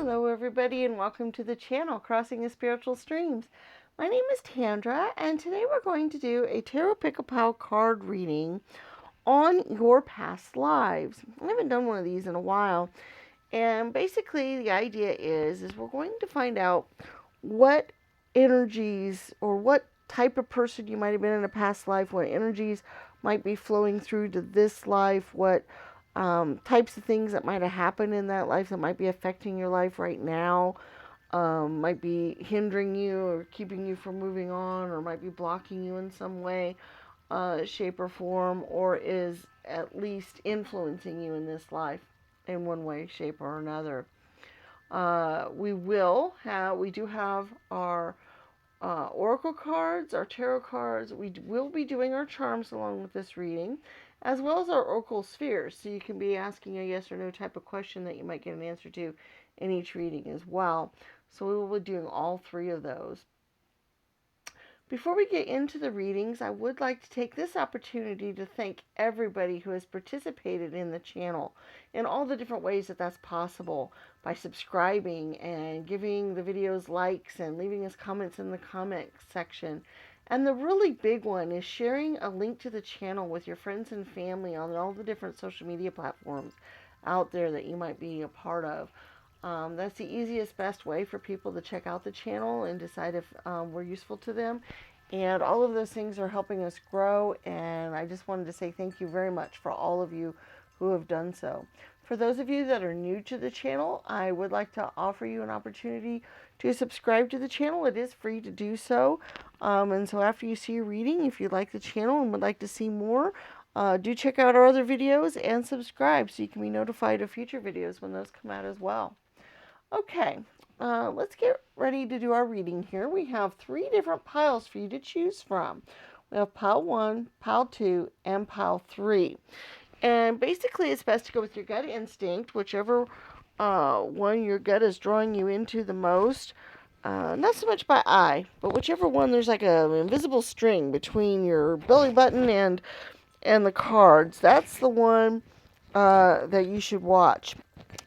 Hello everybody and welcome to the channel Crossing the Spiritual Streams. My name is Tandra and today we're going to do a Tarot Pick-a-Pile card reading on your past lives. I haven't done one of these in a while, and basically the idea is we're going to find out what energies or what type of person you might have been in a past life, what energies might be flowing through to this life, what types of things that might have happened in that life that might be affecting your life right now, might be hindering you or keeping you from moving on, or might be blocking you in some way, shape, or form, or is at least influencing you in this life in one way, shape, or another. We do have our oracle cards, our tarot cards. We will be doing our charms along with this reading, as well as our oracle spheres. So you can be asking a yes or no type of question that you might get an answer to in each reading as well. So we will be doing all three of those. Before we get into the readings, I would like to take this opportunity to thank everybody who has participated in the channel in all the different ways that that's possible, by subscribing and giving the videos likes and leaving us comments in the comment section. And the really big one is sharing a link to the channel with your friends and family on all the different social media platforms out there that you might be a part of. That's the easiest, best way for people to check out the channel and decide if we're useful to them. And all of those things are helping us grow, and I just wanted to say thank you very much for all of you who have done so. For those of you that are new to the channel, I would like to offer you an opportunity to subscribe to the channel. It is free to do so. And so after you see a reading, if you like the channel and would like to see more, do check out our other videos and subscribe so you can be notified of future videos when those come out as well. Okay, let's get ready to do our reading here. We have three different piles for you to choose from. We have pile 1, pile 2, and pile 3. And basically it's best to go with your gut instinct, whichever one your gut is drawing you into the most. Not so much by eye, but whichever one there's like an invisible string between your belly button and the cards. That's the one that you should watch.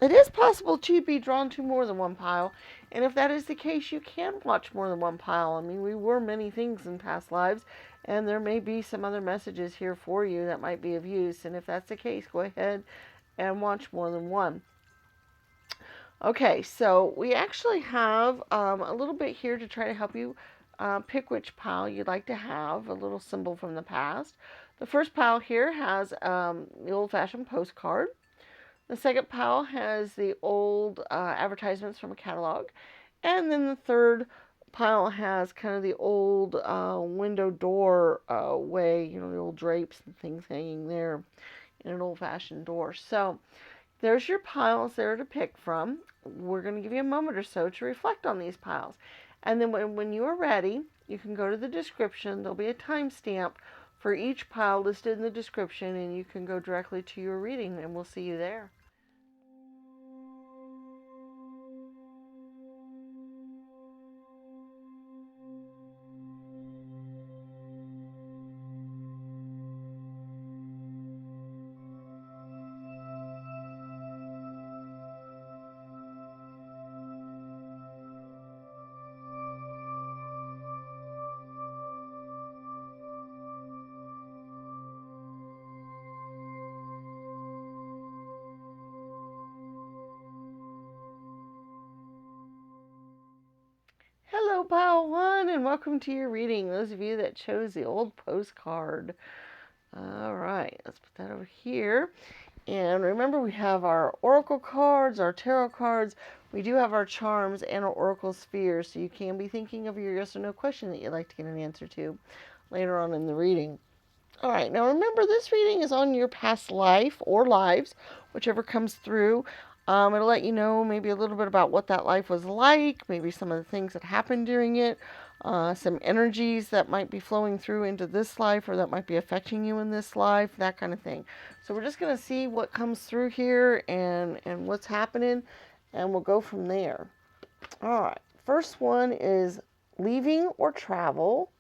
It is possible to be drawn to more than one pile, and if that is the case, you can watch more than one pile. I mean, we were many things in past lives, and there may be some other messages here for you that might be of use, and if that's the case, go ahead and watch more than one. Okay, so we actually have a little bit here to try to help you pick which pile you'd like to have, a little symbol from the past. The first pile here has the old-fashioned postcard. The second pile has the old advertisements from a catalog. And then the third pile has kind of the old window door way, you know, the old drapes and things hanging there in an old-fashioned door. So there's your piles there to pick from. We're going to give you a moment or so to reflect on these piles. And then when you are ready, you can go to the description. There'll be a timestamp for each pile listed in the description, and you can go directly to your reading, and we'll see you there. Hello, pile 1, and welcome to your reading. Those of you that chose the old postcard. All right, let's put that over here. And remember, we have our oracle cards, our tarot cards. We do have our charms and our oracle spheres, so you can be thinking of your yes or no question that you'd like to get an answer to later on in the reading. All right, now remember, this reading is on your past life or lives, whichever comes through. It'll let you know maybe a little bit about what that life was like, maybe some of the things that happened during it, some energies that might be flowing through into this life or that might be affecting you in this life, that kind of thing. So we're just going to see what comes through here and what's happening, and we'll go from there. All right, first one is leaving or travel.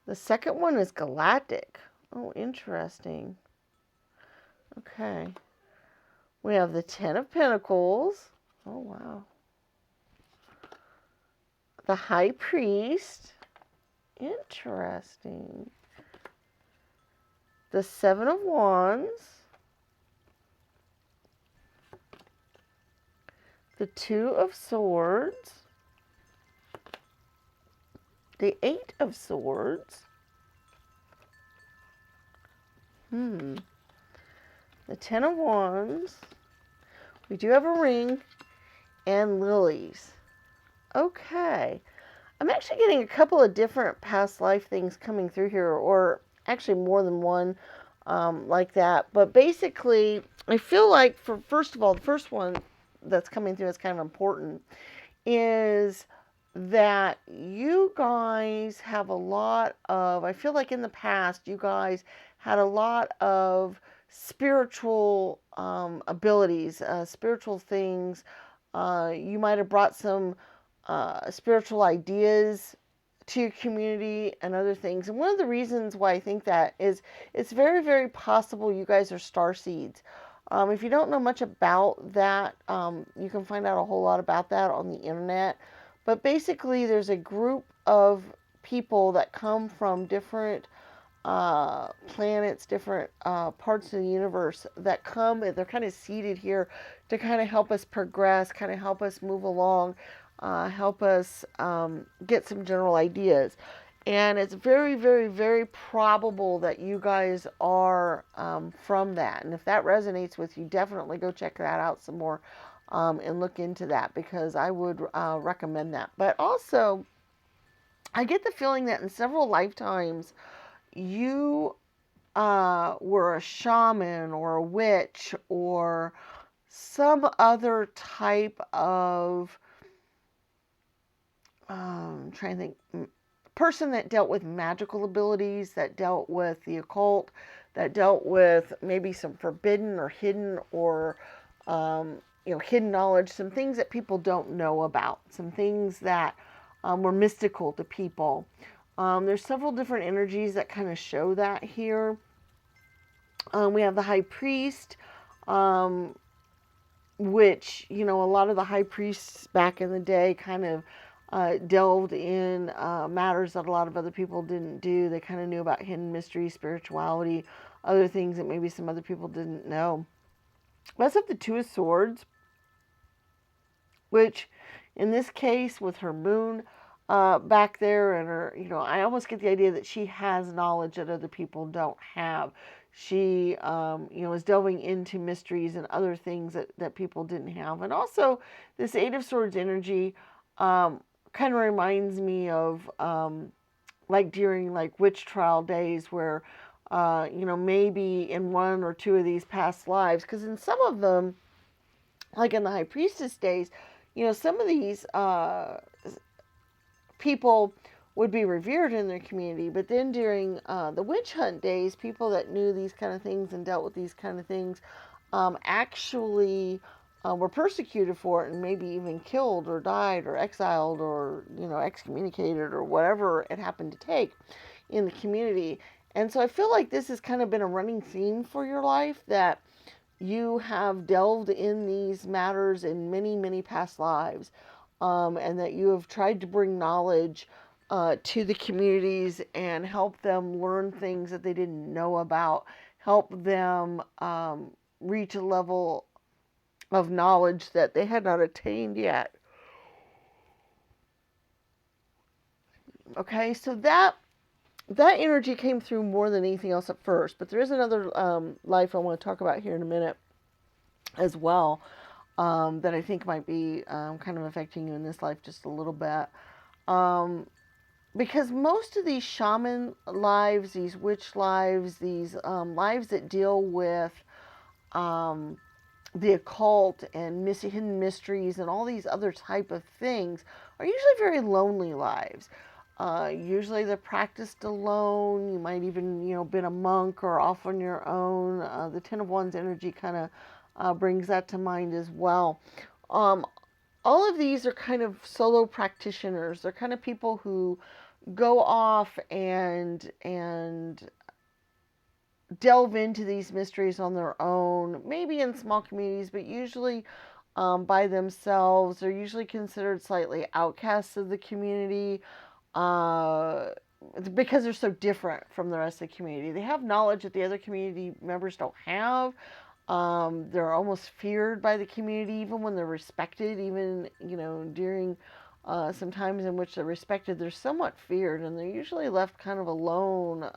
The second one is galactic. Oh, interesting. Okay. We have the Ten of Pentacles. Oh, wow. The High Priest. Interesting. The Seven of Wands. The Two of Swords. The Eight of Swords. The Ten of Wands. We do have a ring. And lilies. Okay. I'm actually getting a couple of different past life things coming through here, or actually more than one like that. But basically, I feel like, first of all, the first one that's coming through is kind of important, is that you guys have a lot of, I feel like in the past, you guys had a lot of spiritual abilities, spiritual things. You might have brought some spiritual ideas to your community and other things. And one of the reasons why I think that is it's very, very possible you guys are star seeds. If you don't know much about that, you can find out a whole lot about that on the internet. But basically, there's a group of people that come from different planets, different parts of the universe that come, and they're kind of seated here to kind of help us progress, kind of help us move along, help us get some general ideas. And it's very, very, very probable that you guys are from that. And if that resonates with you, definitely go check that out some more and look into that, because I would recommend that. But also, I get the feeling that in several lifetimes, you were a shaman or a witch or some other type of, trying to think, person that dealt with magical abilities, that dealt with the occult, that dealt with maybe some forbidden or hidden or hidden knowledge, some things that people don't know about, some things that were mystical to people. There's several different energies that kind of show that here. We have the High Priest, which, a lot of the high priests back in the day kind of delved in matters that a lot of other people didn't do. They kind of knew about hidden mystery, spirituality, other things that maybe some other people didn't know. Let's have the Two of Swords, which in this case with her moon back there and her, I almost get the idea that she has knowledge that other people don't have. She, is delving into mysteries and other things that people didn't have. And also this Eight of Swords energy kind of reminds me of like during like witch trial days where, maybe in one or two of these past lives, because in some of them, like in the High Priestess days, some of these people would be revered in their community, but then during the witch hunt days, people that knew these kind of things and dealt with these kind of things actually were persecuted for it and maybe even killed or died or exiled or, excommunicated or whatever it happened to take in the community. And so I feel like this has kind of been a running theme for your life, that you have delved in these matters in many, many past lives, and that you have tried to bring knowledge to the communities and help them learn things that they didn't know about, help them reach a level of knowledge that they had not attained yet. Okay, so that energy came through more than anything else at first, but there is another life I want to talk about here in a minute as well, that I think might be kind of affecting you in this life just a little bit. Because most of these shaman lives, these witch lives, these lives that deal with the occult and hidden mysteries and all these other type of things are usually very lonely lives. Usually they're practiced alone. You might even, been a monk or off on your own. The Ten of Wands energy kind of brings that to mind as well. All of these are kind of solo practitioners. They're kind of people who go off and delve into these mysteries on their own, maybe in small communities, but usually by themselves. They're usually considered slightly outcasts of the community uh, because they're so different from the rest of the community. They have knowledge that the other community members don't have. They're almost feared by the community, even when they're respected. Even during some times in which they're respected, they're somewhat feared, and they're usually left kind of alone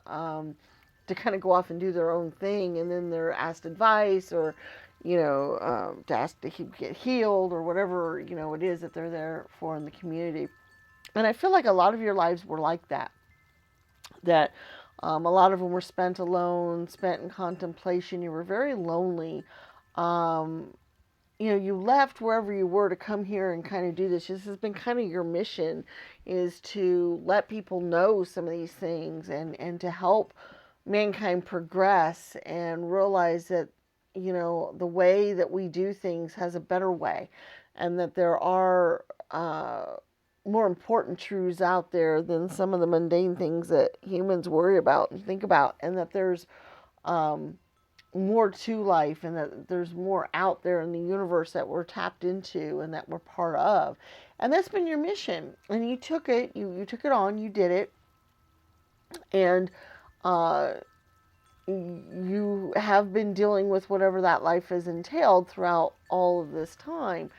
to kind of go off and do their own thing, and then they're asked advice or to ask to get healed or whatever it is that they're there for in the community. And I feel like a lot of your lives were like that. That a lot of them were spent alone, spent in contemplation. You were very lonely. Um, you left wherever you were to come here and kind of do this. This has been kind of your mission, is to let people know some of these things and to help mankind progress and realize that the way that we do things has a better way, and that there are more important truths out there than some of the mundane things that humans worry about and think about, and that there's um, more to life, and that there's more out there in the universe that we're tapped into and that we're part of. And that's been your mission, and you took it, you took it on, you did it, and uh, you have been dealing with whatever that life has entailed throughout all of this time.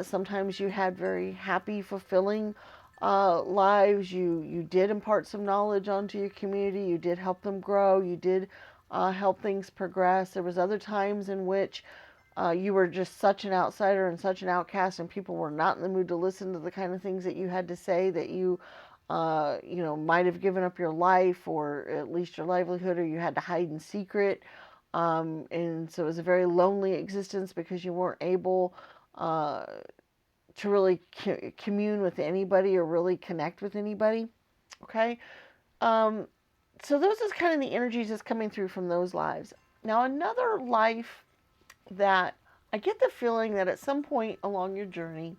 Sometimes you had very happy, fulfilling lives. You did impart some knowledge onto your community. You did help them grow. You did help things progress. There was other times in which you were just such an outsider and such an outcast, and people were not in the mood to listen to the kind of things that you had to say, that you might have given up your life or at least your livelihood, or you had to hide in secret. And so it was a very lonely existence because you weren't able uh, to really commune with anybody or really connect with anybody. Okay. Um, so those is kind of the energies that's coming through from those lives. Now, another life that I get the feeling that at some point along your journey,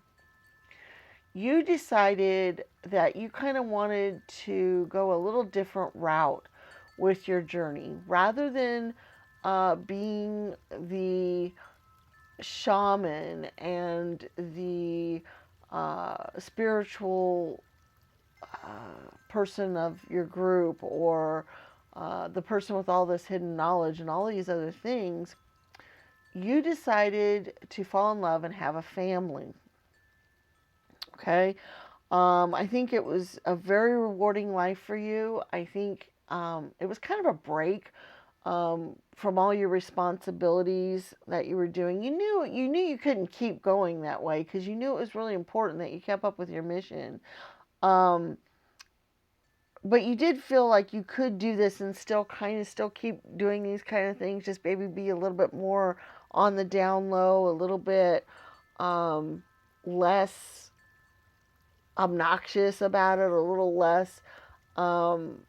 you decided that you kind of wanted to go a little different route with your journey. Rather than being the shaman and the spiritual person of your group, or the person with all this hidden knowledge and all these other things, you decided to fall in love and have a family. Okay. I think it was a very rewarding life for you. I think it was kind of a break from all your responsibilities that you were doing. You knew you couldn't keep going that way, because you knew it was really important that you kept up with your mission. Um, but you did feel like you could do this and still keep doing these kind of things, just maybe be a little bit more on the down low, a little bit less obnoxious about it, a little less um,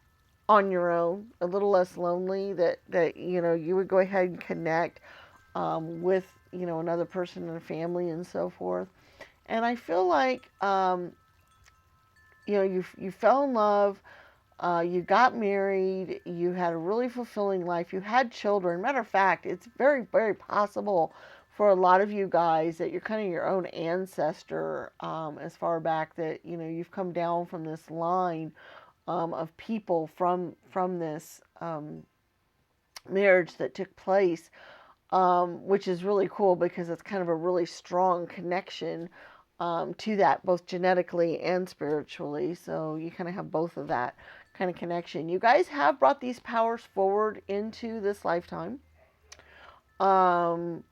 on your own, a little less lonely. That you would go ahead and connect with another person in a family and so forth. And I feel like you fell in love. You got married, you had a really fulfilling life, you had children. Matter of fact, it's very, very possible for a lot of you guys that you're kind of your own ancestor, as far back that you've come down from this line of people from this marriage that took place, which is really cool because it's kind of a really strong connection to that, both genetically and spiritually. So you kind of have both of that kind of connection. You guys have brought these powers forward into this lifetime. Um,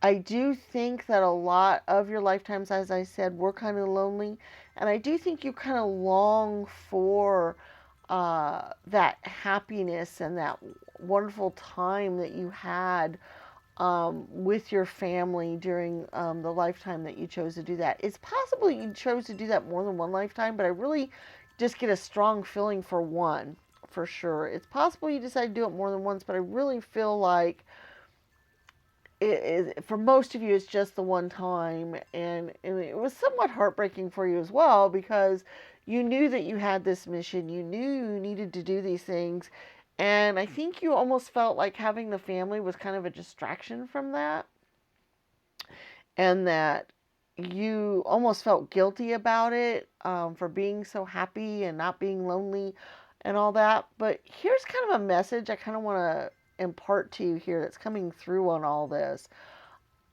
I do think that a lot of your lifetimes, as I said, were kind of lonely, and I do think you kind of long for that happiness and that wonderful time that you had with your family during the lifetime that you chose to do that. It's possible you chose to do that more than one lifetime, but I really just get a strong feeling for one, for sure. It's possible you decided to do it more than once, but I really feel like for most of you, it's just the one time, and it was somewhat heartbreaking for you as well, because you knew that you had this mission, you knew you needed to do these things, And I think you almost felt like having the family was kind of a distraction from that, and that you almost felt guilty about it, for being so happy and not being lonely and all that. But here's kind of a message I kind of want to impart to you here that's coming through on all this.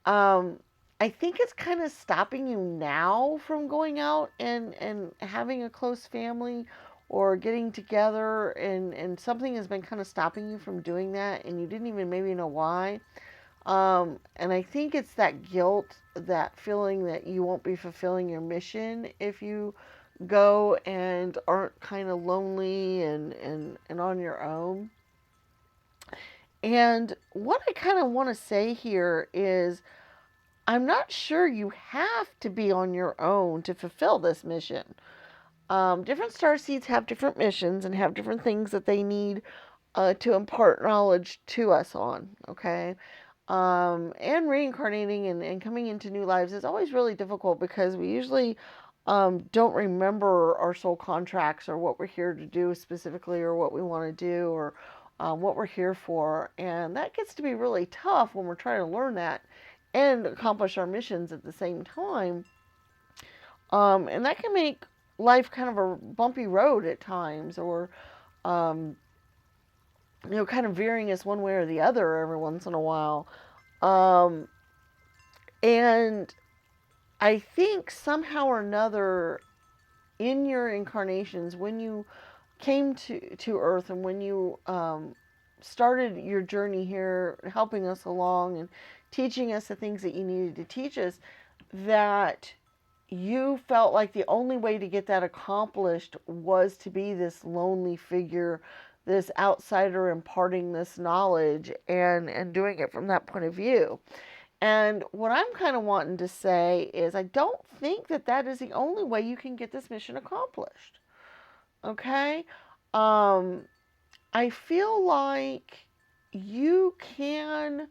Um, I think it's kind of stopping you now from going out and having a close family or getting together, and something has been kind of stopping you from doing that, and you didn't even maybe know why. And I think it's that guilt, that feeling that you won't be fulfilling your mission if you go and aren't kind of lonely and on your own. And what I kind of want to say here is I'm not sure you have to be on your own to fulfill this mission. Different star seeds have different missions and have different things that they need to impart knowledge to us on, okay? And reincarnating and coming into new lives is always really difficult because we usually don't remember our soul contracts or what we're here to do specifically, or what we want to do, or what we're here for. And that gets to be really tough when we're trying to learn that and accomplish our missions at the same time. And that can make life kind of a bumpy road at times, or um, kind of veering us one way or the other every once in a while. Um, and I think somehow or another, in your incarnations, when you came to Earth and when you started your journey here, helping us along and teaching us the things that you needed to teach us, that you felt like the only way to get that accomplished was to be this lonely figure, this outsider imparting this knowledge, and doing it from that point of view. And what I'm kind of wanting to say is I don't think that that is the only way you can get this mission accomplished. Okay? Um, I feel like you can,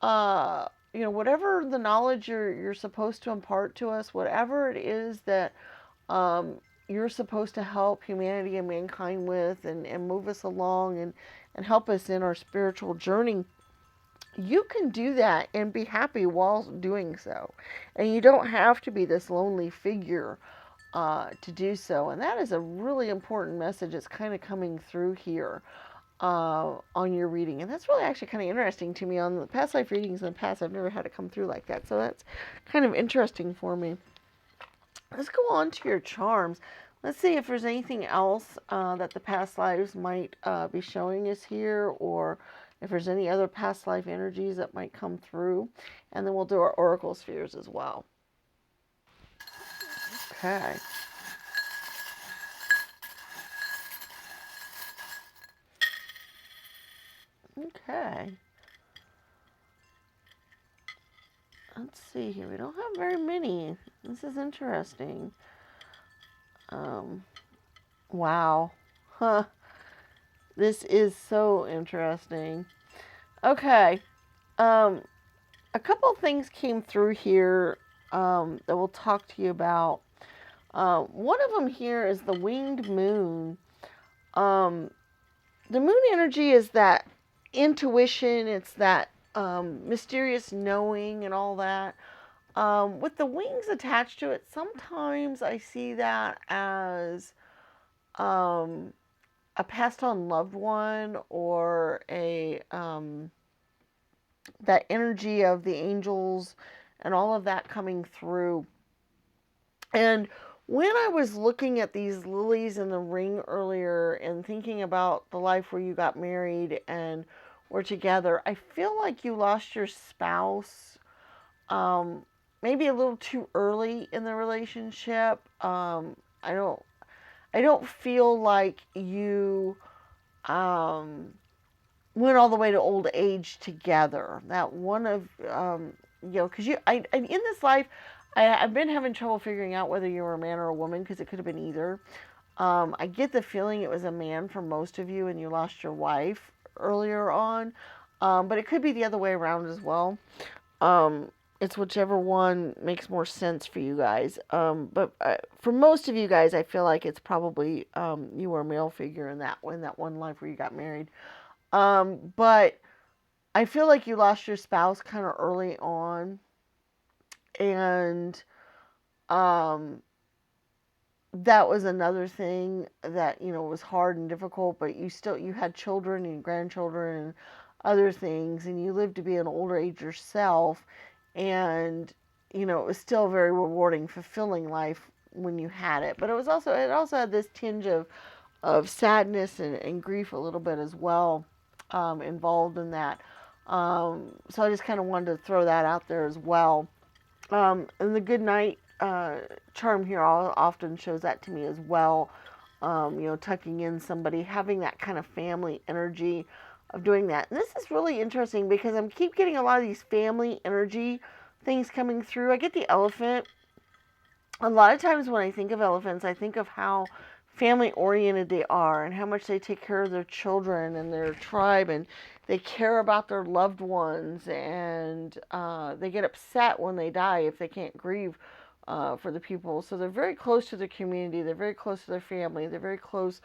whatever the knowledge you're supposed to impart to us, whatever it is that you're supposed to help humanity and mankind with, and move us along, and help us in our spiritual journey, you can do that and be happy while doing so. And you don't have to be this lonely figure to do so. And that is a really important message that's kind of coming through here on your reading. And that's really actually kind of interesting to me. On the past life readings in the past, I've never had it come through like that. So that's kind of interesting for me. Let's go on to your charms. Let's see if there's anything else that the past lives might be showing us here, or if there's any other past life energies that might come through. And then we'll do our oracle spheres as well. Okay. Okay. Let's see here. We don't have very many. This is interesting. Wow. Huh. This is so interesting. Okay. Um, a couple of things came through here that we'll talk to you about. One of them here is the winged moon. The moon energy is that intuition, it's that mysterious knowing and all that. With the wings attached to it, sometimes I see that as a passed on loved one, or a that energy of the angels and all of that coming through. And when I was looking at these lilies in the ring earlier and thinking about the life where you got married and were together, I feel like you lost your spouse maybe a little too early in the relationship. I don't feel like you went all the way to old age together. That one of because in this life, I've been having trouble figuring out whether you were a man or a woman, because it could have been either. I get the feeling it was a man for most of you, and you lost your wife earlier on, but it could be the other way around as well. Um, It's whichever one makes more sense for you guys. But for most of you guys, I feel like it's probably you were a male figure in that one life where you got married. But I feel like you lost your spouse kind of early on, and um, that was another thing that was hard and difficult. But you had children and grandchildren and other things, and you lived to be an older age yourself, and it was still a very rewarding, fulfilling life when you had it. But it also had this tinge of sadness and grief a little bit as well, involved in that. So I just kind of wanted to throw that out there as well. And the good night charm here often shows that to me as well. Tucking in somebody, having that kind of family energy of doing that. And this is really interesting because I keep getting a lot of these family energy things coming through. I get the elephant. A lot of times when I think of elephants, I think of how family oriented they are and how much they take care of their children and their tribe, and they care about their loved ones, and they get upset when they die if they can't grieve for the people. So they're very close to their community, they're very close to their family, they're very close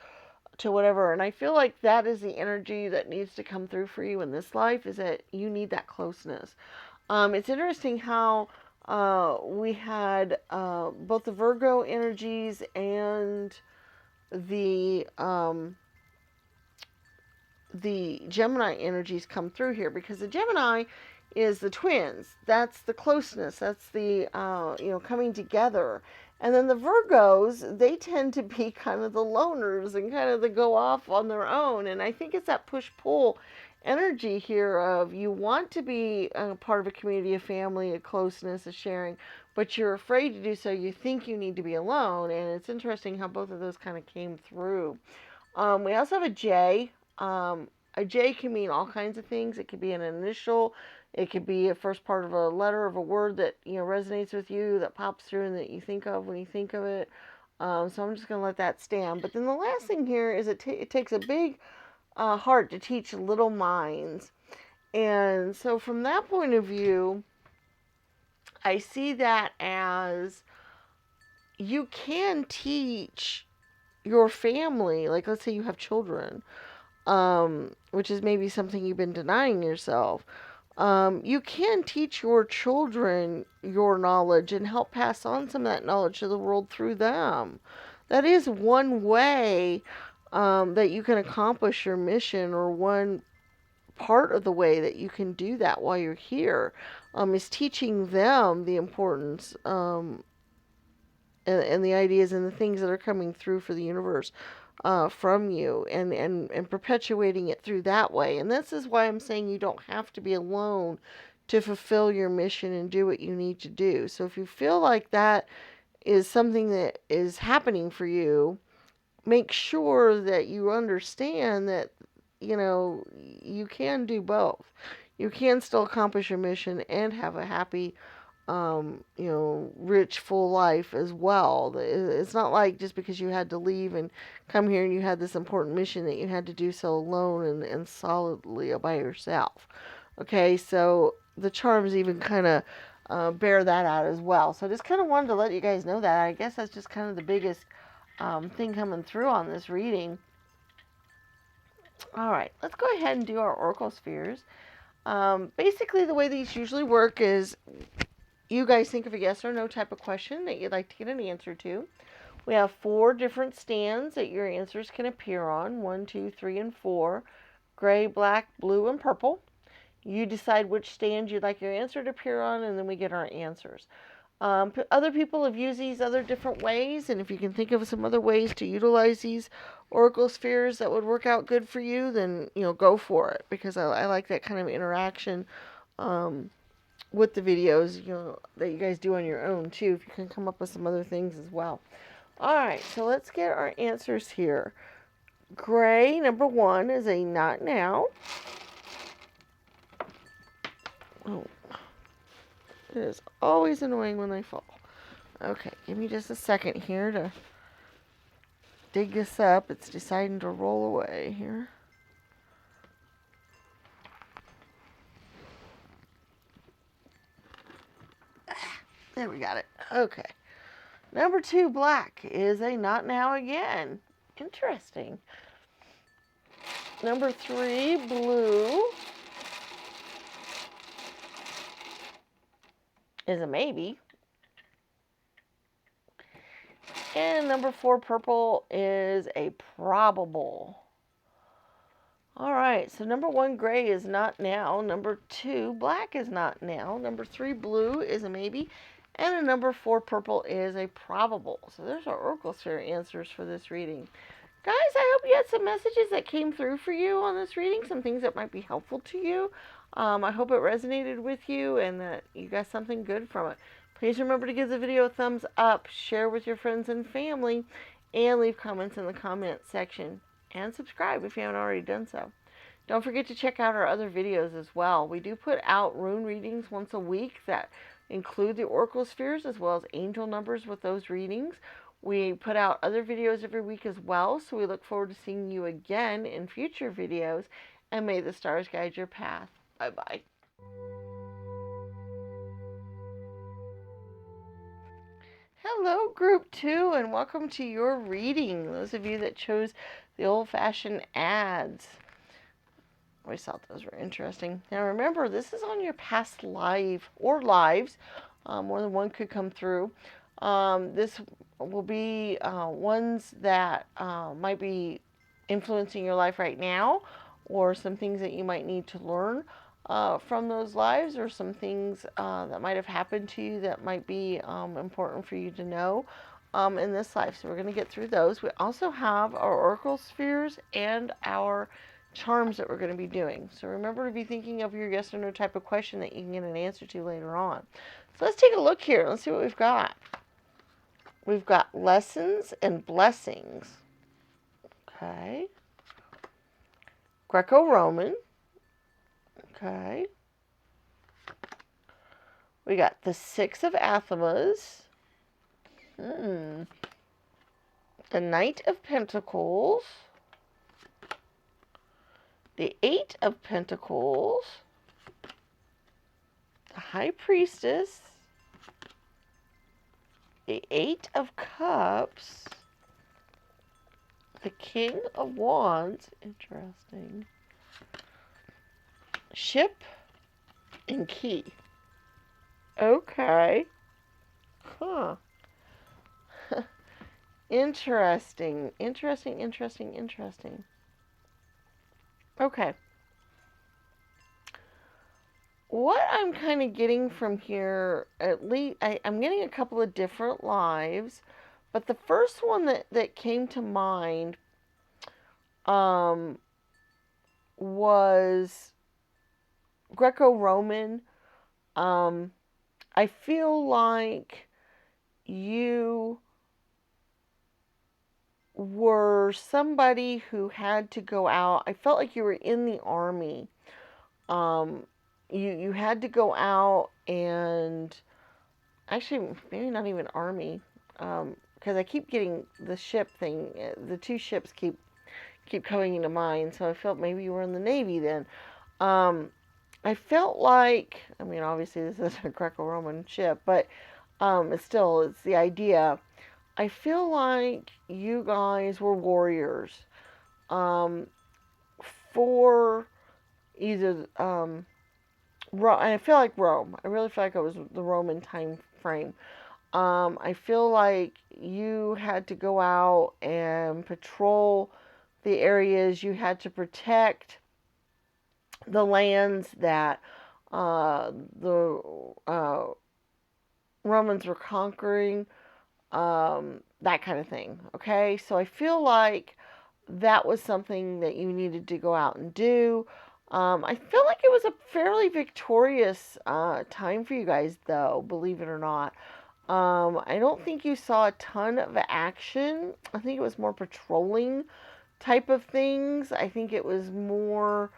to whatever. And I feel like that is the energy that needs to come through for you in this life, is that you need that closeness. It's interesting how we had both the Virgo energies and the Gemini energies come through here, because the Gemini is the twins. That's the closeness. That's the coming together. And then the Virgos, they tend to be kind of the loners and kind of the go off on their own. And I think it's that push pull energy here of you want to be part of a community, a family, a closeness, a sharing, but you're afraid to do so. You think you need to be alone. And it's interesting how both of those kind of came through. We also have a J. A J can mean all kinds of things. It could be an initial. It could be a first part of a letter of a word that resonates with you, that pops through and that you think of when you think of it. So I'm just going to let that stand. But then the last thing here is it takes a big heart to teach little minds. And so from that point of view, I see that as you can teach your family, like let's say you have children, which is maybe something you've been denying yourself. You can teach your children your knowledge and help pass on some of that knowledge to the world through them. That is one way that you can accomplish your mission, or one part of the way that you can do that while you're here, is teaching them the importance and the ideas and the things that are coming through for the universe from you, and perpetuating it through that way. And this is why I'm saying you don't have to be alone to fulfill your mission and do what you need to do. So if you feel like that is something that is happening for you, make sure that you understand that you can do both. You can still accomplish your mission and have a happy rich, full life as well. It's not like just because you had to leave and come here and you had this important mission that you had to do so alone and solidly by yourself. Okay, so the charms even kind of bear that out as well. So I just kind of wanted to let you guys know that. I guess that's just kind of the biggest thing coming through on this reading. All right, let's go ahead and do our oracle spheres. Basically, the way these usually work is you guys think of a yes or no type of question that you'd like to get an answer to. We have 4 different stands that your answers can appear on. 1, 2, 3, and 4. Gray, black, blue, and purple. You decide which stand you'd like your answer to appear on, and then we get our answers. Other people have used these other different ways, and if you can think of some other ways to utilize these oracle spheres that would work out good for you, then go for it, because I like that kind of interaction with the videos that you guys do on your own too, if you can come up with some other things as well. Alright, so let's get our answers here. Gray, number 1, is a not now. Oh, it is always annoying when they fall. Okay, give me just a second here to dig this up. It's deciding to roll away here. There, we got it. Okay. Number 2, black, is a not now again. Interesting. Number 3, blue, is a maybe. And number 4, purple, is a probable. All right, so number 1, gray, is not now. Number 2, black, is not now. Number 3, blue, is a maybe. And a number 4, purple, is a probable. So there's our Oracle Sphere answers for this reading. Guys, I hope you had some messages that came through for you on this reading, some things that might be helpful to you. I hope it resonated with you and that you got something good from it. Please remember to give the video a thumbs up, share with your friends and family, and leave comments in the comment section. And subscribe if you haven't already done so. Don't forget to check out our other videos as well. We do put out rune readings once a week that include the Oracle Spheres as well as angel numbers with those readings. We put out other videos every week as well, so we look forward to seeing you again in future videos, and may the stars guide your path. Bye-bye. Hello, Group 2, and welcome to your reading. Those of you that chose the old-fashioned ads. I always thought those were interesting. Now remember, this is on your past life or lives. More than one could come through. This will be ones that might be influencing your life right now, or some things that you might need to learn from those lives, or some things that might have happened to you that might be important for you to know in this life. So we're going to get through those. We also have our Oracle Spheres and our charms that we're going to be doing. So remember to be thinking of your yes or no type of question that you can get an answer to later on. So let's take a look here. Let's see what we've got. We've got lessons and blessings. Okay. Greco-Roman. Okay. We got the 6 of Athamas. The Knight of Pentacles. The 8 of Pentacles. The High Priestess. The 8 of Cups. The King of Wands. Interesting. Ship and Key. Okay. Huh. Interesting. Interesting. Okay. What I'm kind of getting from here, at least, I'm getting a couple of different lives, but the first one that came to mind was Greco-Roman. I feel like you were somebody who had to go out. I felt like you were in the army. You had to go out and actually maybe not even army, because I keep getting the ship thing. The 2 ships keep coming into mind, so I felt maybe you were in the Navy then. I felt like, I mean, obviously this is a Greco-Roman ship, but it's the idea. I feel like you guys were warriors for either, I feel like Rome. I really feel like it was the Roman time frame. I feel like you had to go out and patrol the areas. You had to protect the lands that the Romans were conquering, that kind of thing. Okay, so I feel like that was something that you needed to go out and do. I feel like it was a fairly victorious time for you guys, though, believe it or not. I don't think you saw a ton of action. I think it was more patrolling type of things. I think it was more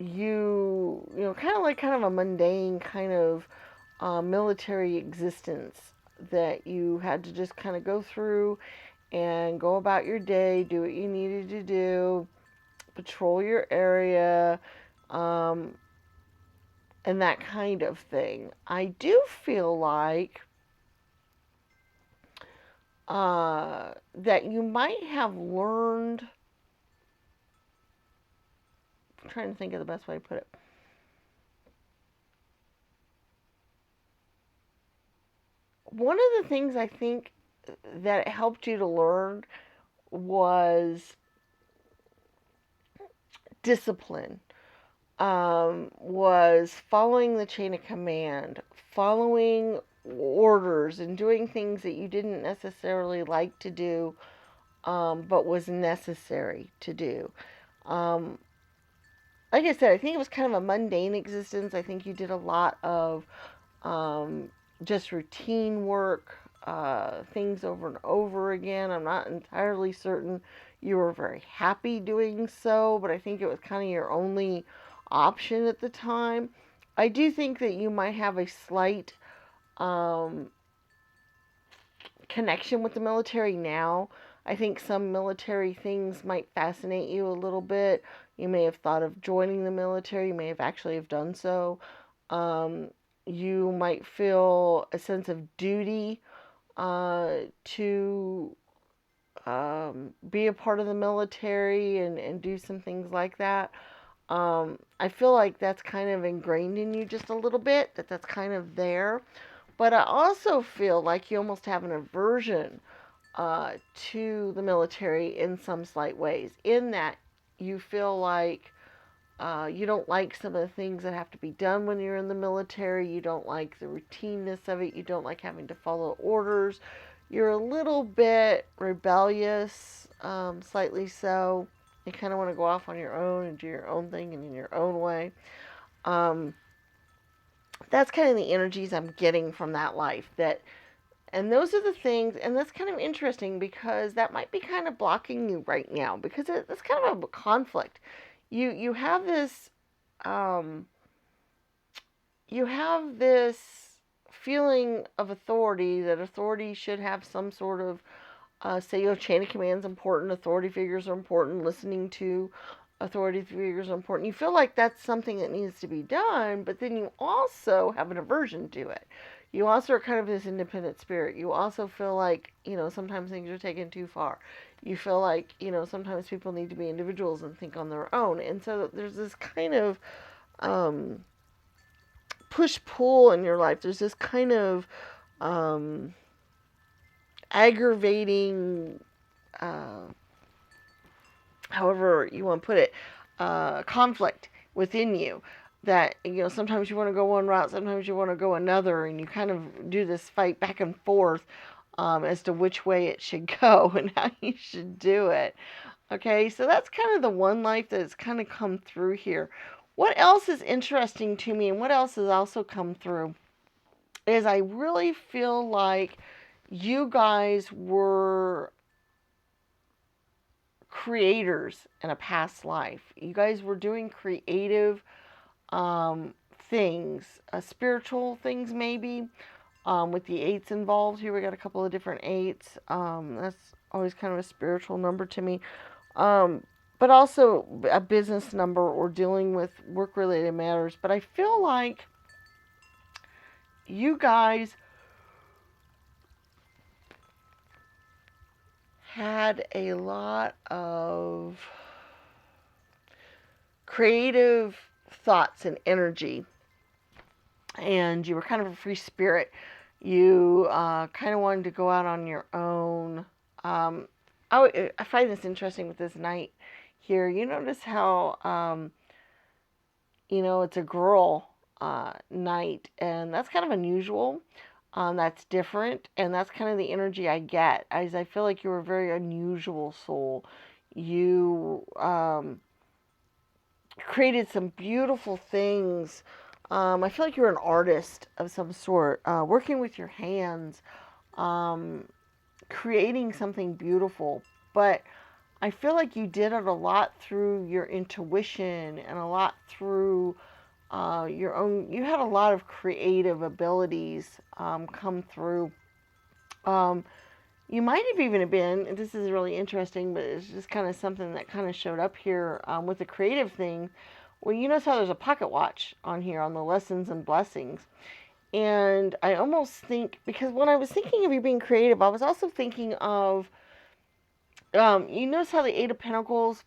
you know, kind of a mundane kind of military existence that you had to just kind of go through and go about your day, do what you needed to do, patrol your area, and and that kind of thing. I do feel like that you might have learned, I'm trying to think of the best way to put it. One of the things I think that it helped you to learn was discipline, was following the chain of command, following orders, and doing things that you didn't necessarily like to do, but was necessary to do. Um, like I said, I think it was kind of a mundane existence. I think you did a lot of um, just routine work, things over and over again. I'm not entirely certain you were very happy doing so, but I think it was kind of your only option at the time. I do think that you might have a slight um, connection with the military now. I think some military things might fascinate you a little bit. You may have thought of joining the military. You may have actually have done so. Um, you might feel a sense of duty to be a part of the military and do some things like that. I feel like that's kind of ingrained in you just a little bit, that's kind of there. But I also feel like you almost have an aversion to the military in some slight ways, in that you feel like you don't like some of the things that have to be done when you're in the military. You don't like the routineness of it. You don't like having to follow orders. You're a little bit rebellious, slightly so. You kind of want to go off on your own and do your own thing and in your own way. Um, that's kind of the energies I'm getting from that life. And those are the things, and that's kind of interesting because that might be kind of blocking you right now because it's kind of a conflict. You have this um, you have this feeling of authority, that authority should have some sort of say your chain of command is important, authority figures are important, listening to authority figures are important. You feel like that's something that needs to be done, but then you also have an aversion to it. You also are kind of this independent spirit. You also feel like, sometimes things are taken too far. You feel like, sometimes people need to be individuals and think on their own. And so there's this kind of push pull in your life. There's this kind of aggravating, however you want to put it, conflict within you, that sometimes you want to go one route, sometimes you want to go another, and you kind of do this fight back and forth as to which way it should go and how you should do it. Okay, so that's kind of the one life that's kind of come through here. What else is interesting to me, and what else has also come through, is I really feel like you guys were creators in a past life. You guys were doing creative things, spiritual things maybe, with the eights involved. Here we got a couple of different eights. That's always kind of a spiritual number to me. But also a business number or dealing with work-related matters. But I feel like you guys had a lot of creative thoughts and energy, and you were kind of a free spirit. You kind of wanted to go out on your own. I find this interesting with this night here. You notice how it's a girl night, and that's kind of unusual. That's different, and that's kind of the energy I get. As I feel like you're a very unusual soul. You created some beautiful things. I feel like you're an artist of some sort, working with your hands, creating something beautiful. But I feel like you did it a lot through your intuition and a lot through your own. You had a lot of creative abilities come through. You might have even been, this is really interesting, but it's just kind of something that kind of showed up here with the creative thing, Well, you notice how there's a pocket watch on here on the lessons and blessings. And I almost think, because when I was thinking of you being creative, I was also thinking of, you notice how the Eight of Pentacles,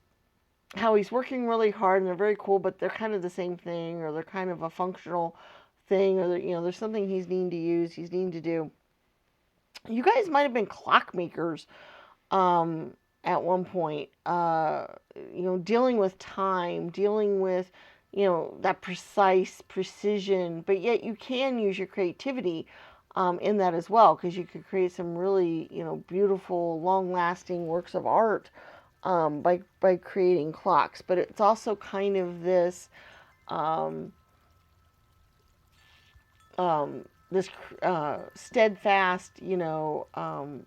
how he's working really hard and they're very cool, but they're kind of the same thing, or they're kind of a functional thing, or there's something he's needing to use, he's needing to do. You guys might have been clockmakers at one point, dealing with time, dealing with, that precise precision, but yet you can use your creativity in that as well, because you could create some really, beautiful, long-lasting works of art by creating clocks. But it's also kind of this this steadfast,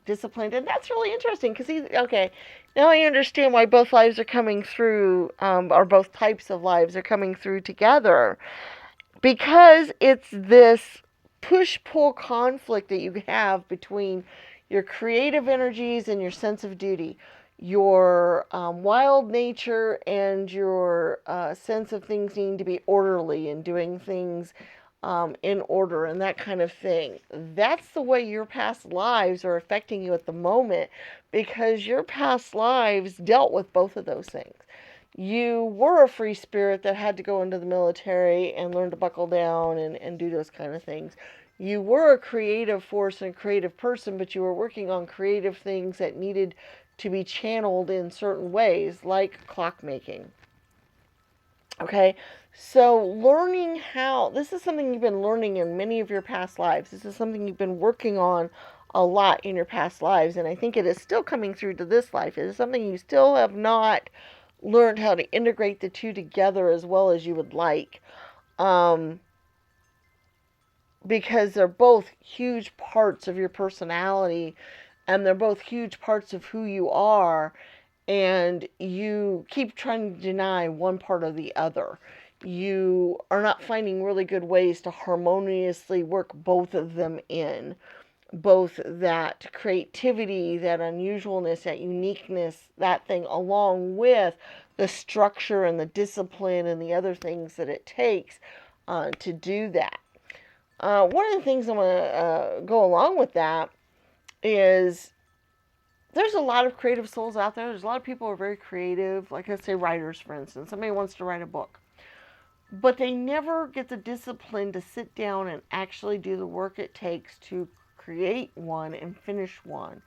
disciplined, and that's really interesting because he's okay. Now I understand why both lives are coming through, or both types of lives are coming through together, because it's this push-pull conflict that you have between your creative energies and your sense of duty, your wild nature and your sense of things needing to be orderly and doing things in order and that kind of thing. That's the way your past lives are affecting you at the moment, because your past lives dealt with both of those things. You were a free spirit that had to go into the military and learn to buckle down and do those kind of things. You were a creative force and a creative person, but you were working on creative things that needed to be channeled in certain ways, like clockmaking. Okay, so learning how, this is something you've been learning in many of your past lives. This is something you've been working on a lot in your past lives, and I think it is still coming through to this life. It is something you still have not learned how to integrate the two together as well as you would like. Because they're both huge parts of your personality, and they're both huge parts of who you are, and you keep trying to deny one part or the other. You are not finding really good ways to harmoniously work both of them in. Both that creativity, that unusualness, that uniqueness, that thing, along with the structure and the discipline and the other things that it takes to do that. One of the things I'm going to go along with that is there's a lot of creative souls out there. There's a lot of people who are very creative, like I say, writers, for instance. Somebody wants to write a book, but they never get the discipline to sit down and actually do the work it takes to create one and finish one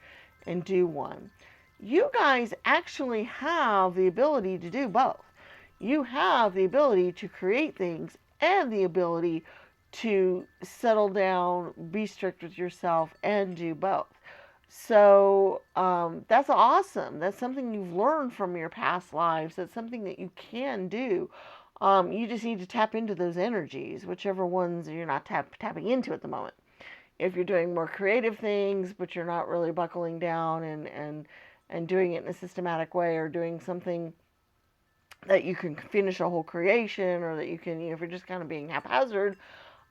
and do one. You guys actually have the ability to do both. You have the ability to create things and the ability to settle down, be strict with yourself, and do both. So that's awesome. That's something you've learned from your past lives. That's something that you can do. You just need to tap into those energies, whichever ones you're not tapping into at the moment. If you're doing more creative things, but you're not really buckling down and doing it in a systematic way, or doing something that you can finish a whole creation, or that you can, if you're just kind of being haphazard,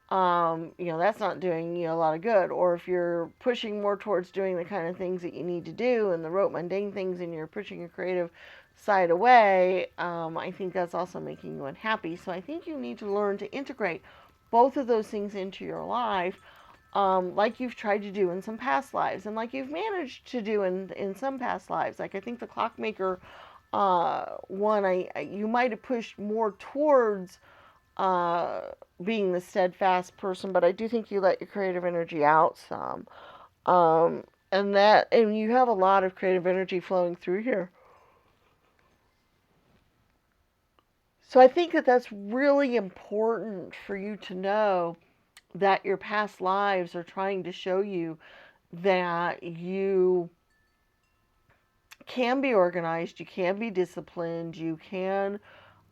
that's not doing you a lot of good. Or if you're pushing more towards doing the kind of things that you need to do and the rote mundane things, and you're pushing your creative side away, I think that's also making you unhappy. So I think you need to learn to integrate both of those things into your life, like you've tried to do in some past lives, and like you've managed to do in some past lives. Like I think the clockmaker one, you might have pushed more towards being the steadfast person, but I do think you let your creative energy out some. And you have a lot of creative energy flowing through here. So I think that that's really important for you to know, that your past lives are trying to show you that you can be organized, you can be disciplined, you can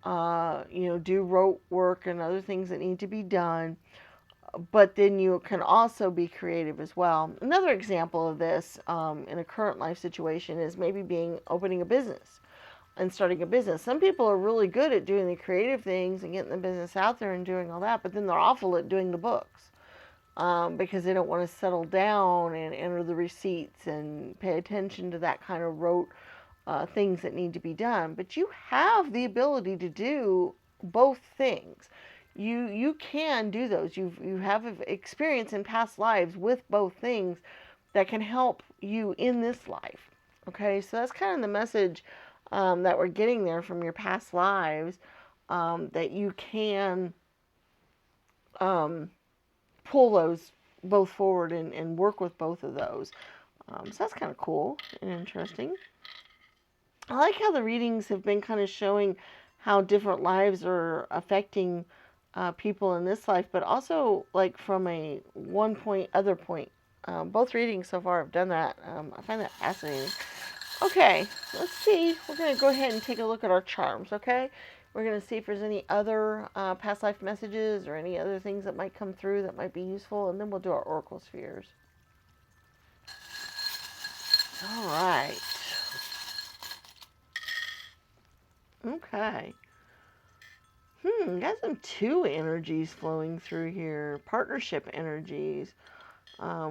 do rote work and other things that need to be done, but then you can also be creative as well. Another example of this in a current life situation is maybe opening a business and starting a business. Some people are really good at doing the creative things and getting the business out there and doing all that, but then they're awful at doing the books because they don't want to settle down and enter the receipts and pay attention to that kind of rote things that need to be done. But you have the ability to do both things. You can do those. You have experience in past lives with both things that can help you in this life. Okay, so that's kind of the message that we're getting there from your past lives, that you can um, pull those both forward and work with both of those. So that's kind of cool and interesting. I like how the readings have been kind of showing how different lives are affecting people in this life, but also like from a one point, other point. Both readings so far have done that. I find that fascinating. Okay, let's see. We're going to go ahead and take a look at our charms, okay? We're going to see if there's any other past life messages or any other things that might come through that might be useful, and then we'll do our oracle spheres. All right. Okay. Got some two energies flowing through here. Partnership energies,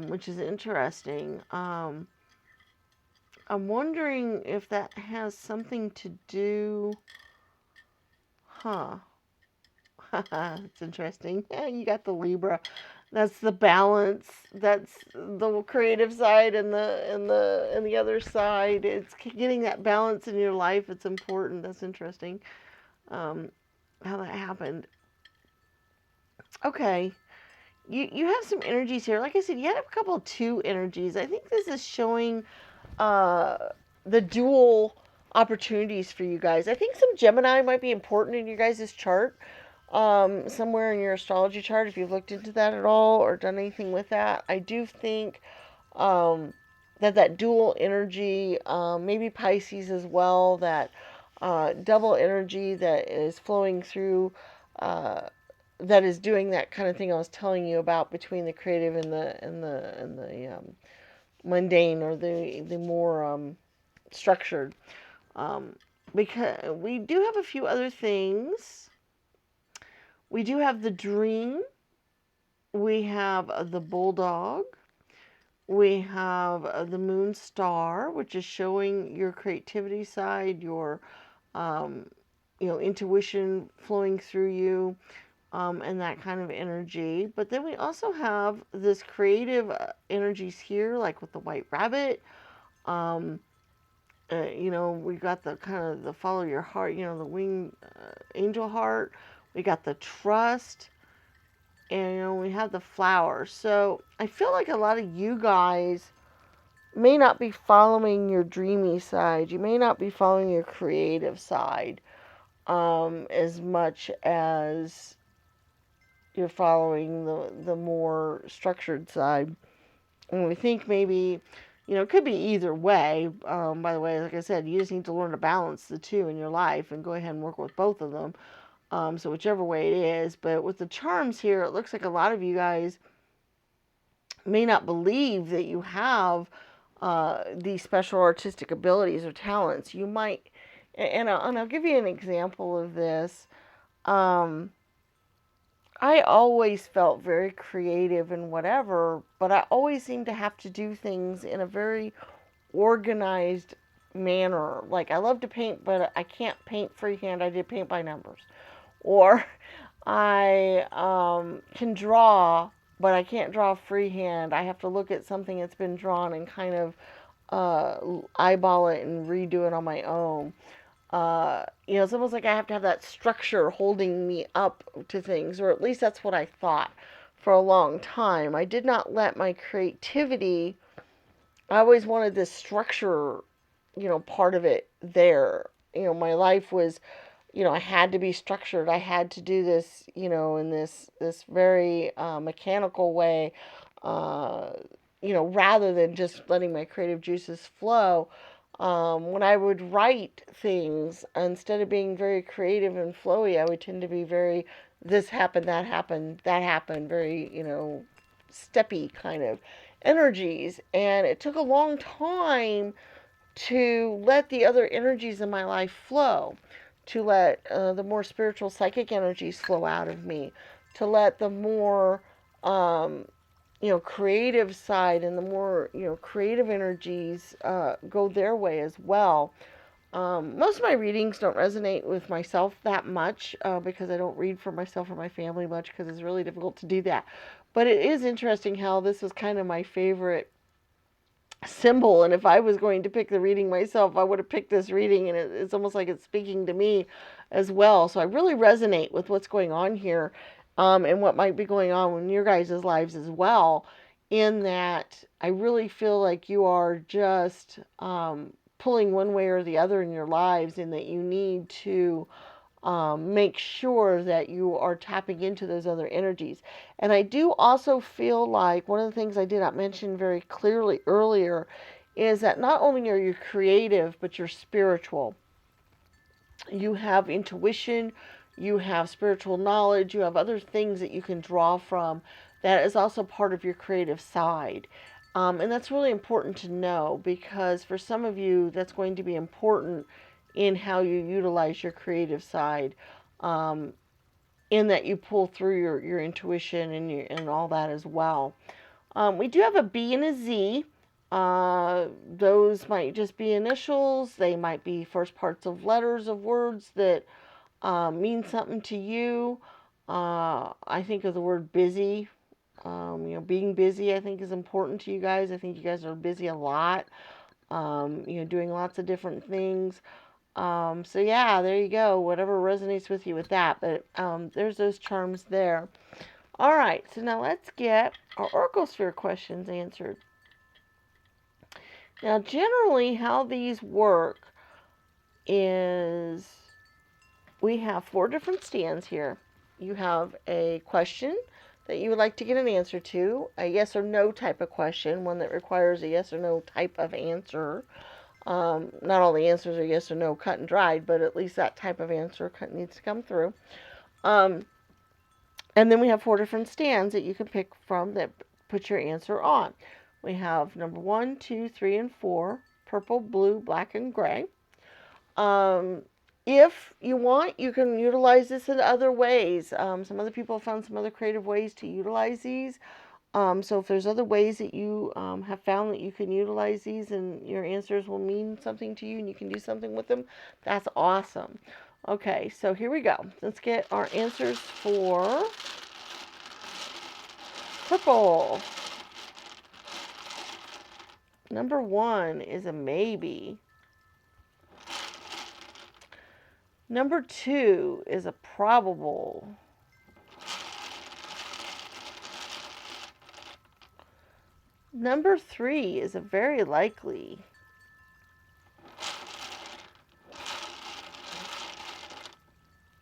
which is interesting. I'm wondering if that has something to do... Huh. It's interesting. Yeah, you got the Libra. That's the balance. That's the creative side, and the other side. It's getting that balance in your life. It's important. That's interesting. How that happened. Okay. You have some energies here. Like I said, you had a couple of two energies. I think this is showing uh, the dual opportunities for you guys. I think some Gemini might be important in your guys' chart. Somewhere in your astrology chart, if you've looked into that at all or done anything with that. I do think um, that dual energy, maybe Pisces as well, that double energy that is flowing through, uh, that is doing that kind of thing I was telling you about between the creative and the mundane, or the more structured. Um, because we do have a few other things. We do have the dream. We have the bulldog. We have the moon star, which is showing your creativity side, your um, intuition flowing through you, and that kind of energy. But then we also have this creative energies here, like with the white rabbit. Um, we got the kind of the follow your heart, the winged angel heart. We got the trust, and we have the flower. So I feel like a lot of you guys may not be following your dreamy side. You may not be following your creative side as much as you're following the more structured side. And we think maybe, it could be either way. By the way, like I said, you just need to learn to balance the two in your life and go ahead and work with both of them. So whichever way it is. But with the charms here, it looks like a lot of you guys may not believe that you have these special artistic abilities or talents. You might, and I'll give you an example of this. I always felt very creative and whatever, but I always seemed to have to do things in a very organized manner. Like, I love to paint, but I can't paint freehand. I did paint by numbers. Or I can draw, but I can't draw freehand. I have to look at something that's been drawn and kind of eyeball it and redo it on my own. It's almost like I have to have that structure holding me up to things, or at least that's what I thought for a long time. I did not let my creativity, I always wanted this structure, part of it there. My life was, I had to be structured. I had to do this, in this very mechanical way, rather than just letting my creative juices flow. When I would write things, instead of being very creative and flowy, I would tend to be very, this happened, that happened, that happened, very, steppy kind of energies. And it took a long time to let the other energies in my life flow, to let the more spiritual psychic energies flow out of me, to let the more creative side and the more creative energies go their way as well. Most of my readings don't resonate with myself that much because I don't read for myself or my family much because it's really difficult to do that. But it is interesting how this was kind of my favorite symbol, and if I was going to pick the reading myself, I would have picked this reading, and it's almost like it's speaking to me as well. So I really resonate with what's going on here, and what might be going on in your guys' lives as well, in that I really feel like you are just pulling one way or the other in your lives, and that you need to make sure that you are tapping into those other energies. And I do also feel like one of the things I did not mention very clearly earlier is that not only are you creative, but you're spiritual. You have intuition, you have spiritual knowledge, you have other things that you can draw from that is also part of your creative side. And that's really important to know because for some of you, that's going to be important in how you utilize your creative side, um, in that you pull through your intuition and all that as well. We do have a B and a Z. Those might just be initials. They might be first parts of letters of words that mean something to you. I think of the word busy. Being busy, I think, is important to you guys. I think you guys are busy a lot, doing lots of different things. So yeah, there you go. Whatever resonates with you with that. But there's those charms there. All right, so now let's get our Oracle Sphere questions answered. Now, generally, how these work is we have 4 different stands here. You have a question that you would like to get an answer to, a yes or no type of question, one that requires a yes or no type of answer. Not all the answers are yes or no, cut and dried, but at least that type of answer needs to come through. And then we have 4 different stands that you can pick from that put your answer on. We have number 1, 2, 3, and 4, purple, blue, black, and gray. If you want, you can utilize this in other ways. Some other people have found some other creative ways to utilize these. So if there's other ways that you have found that you can utilize these and your answers will mean something to you and you can do something with them, that's awesome. Okay, so here we go. Let's get our answers for purple. Number 1 is a maybe. Number 2 is a probable. Number 3 is a very likely.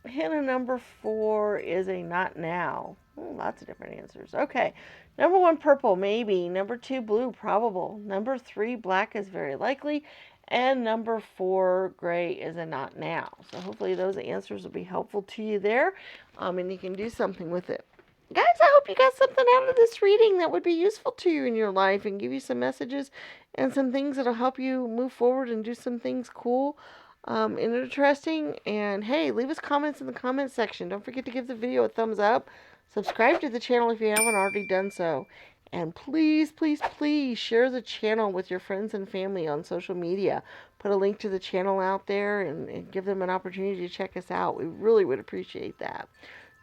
And a number 4 is a not now. Lots of different answers. Okay. Number 1, purple, maybe. Number 2, blue, probable. Number 3, black is very likely. And number 4, gray is a not now. So hopefully those answers will be helpful to you there. And you can do something with it. Guys, I hope you got something out of this reading that would be useful to you in your life and give you some messages and some things that'll help you move forward and do some things cool and interesting. And hey, leave us comments in the comment section. Don't forget to give the video a thumbs up. Subscribe to the channel if you haven't already done so. And please, please, please share the channel with your friends and family on social media. Put a link to the channel out there and give them an opportunity to check us out. We really would appreciate that.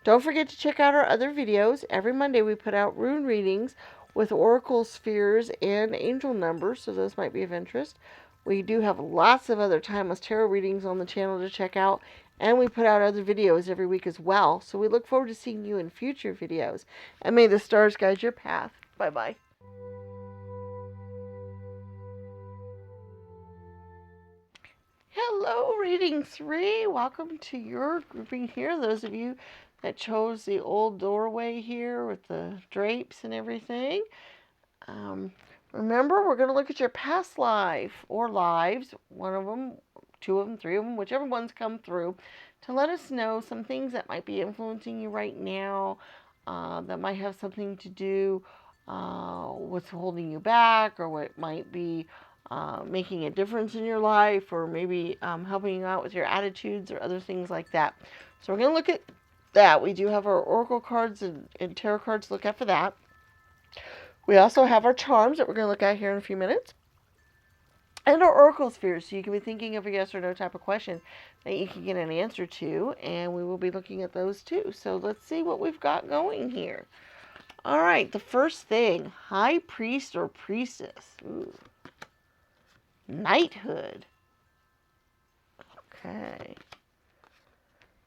Don't forget to check out our other videos. Every Monday we put out rune readings with oracle spheres and angel numbers, so those might be of interest. We do have lots of other timeless tarot readings on the channel to check out, and we put out other videos every week as well. So we look forward to seeing you in future videos. And may the stars guide your path. Bye-bye. Hello, Reading 3. Welcome to your grouping here. Those of you that chose the old doorway here with the drapes and everything. Remember, we're going to look at your past life or lives, one of them, 2 of them, 3 of them, whichever ones come through, to let us know some things that might be influencing you right now, that might have something to do with holding you back, or what might be making a difference in your life, or maybe helping you out with your attitudes or other things like that. So we're going to look at that. We do have our oracle cards and tarot cards to look at for that. We also have our charms that we're going to look at here in a few minutes. and our oracle spheres. So you can be thinking of a yes or no type of question that you can get an answer to, and we will be looking at those too. So let's see what we've got going here. All right, the first thing, high priest or priestess. Ooh. Knighthood. Okay.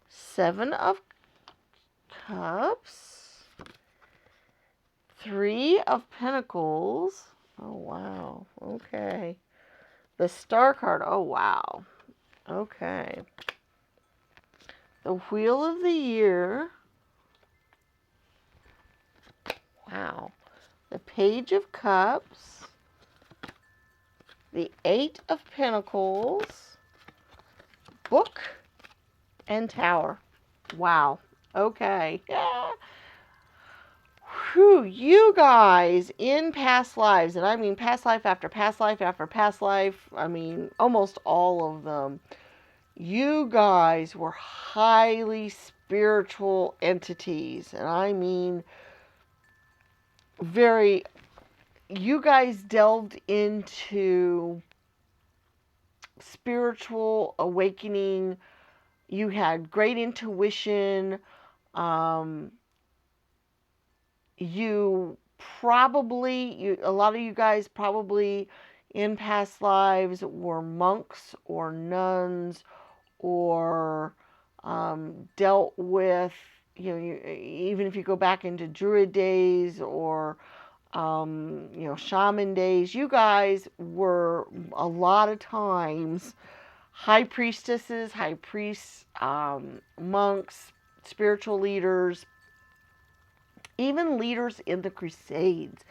7 of Cups. 3 of Pentacles. Oh, wow. Okay. The Star card. Oh, wow. Okay. The Wheel of the Year. Wow. The Page of Cups. The 8 of Pentacles. Book. And Tower. Wow. Okay. Yeah. Whew, you guys in past lives, and I mean past life after past life after past life, I mean almost all of them, you guys were highly spiritual entities. And I mean you guys delved into spiritual awakening. You had great intuition. A lot of you guys probably in past lives were monks or nuns, or dealt with, even if you go back into druid days, or shaman days, you guys were a lot of times high priestesses, high priests, monks, spiritual leaders, even leaders in the Crusades.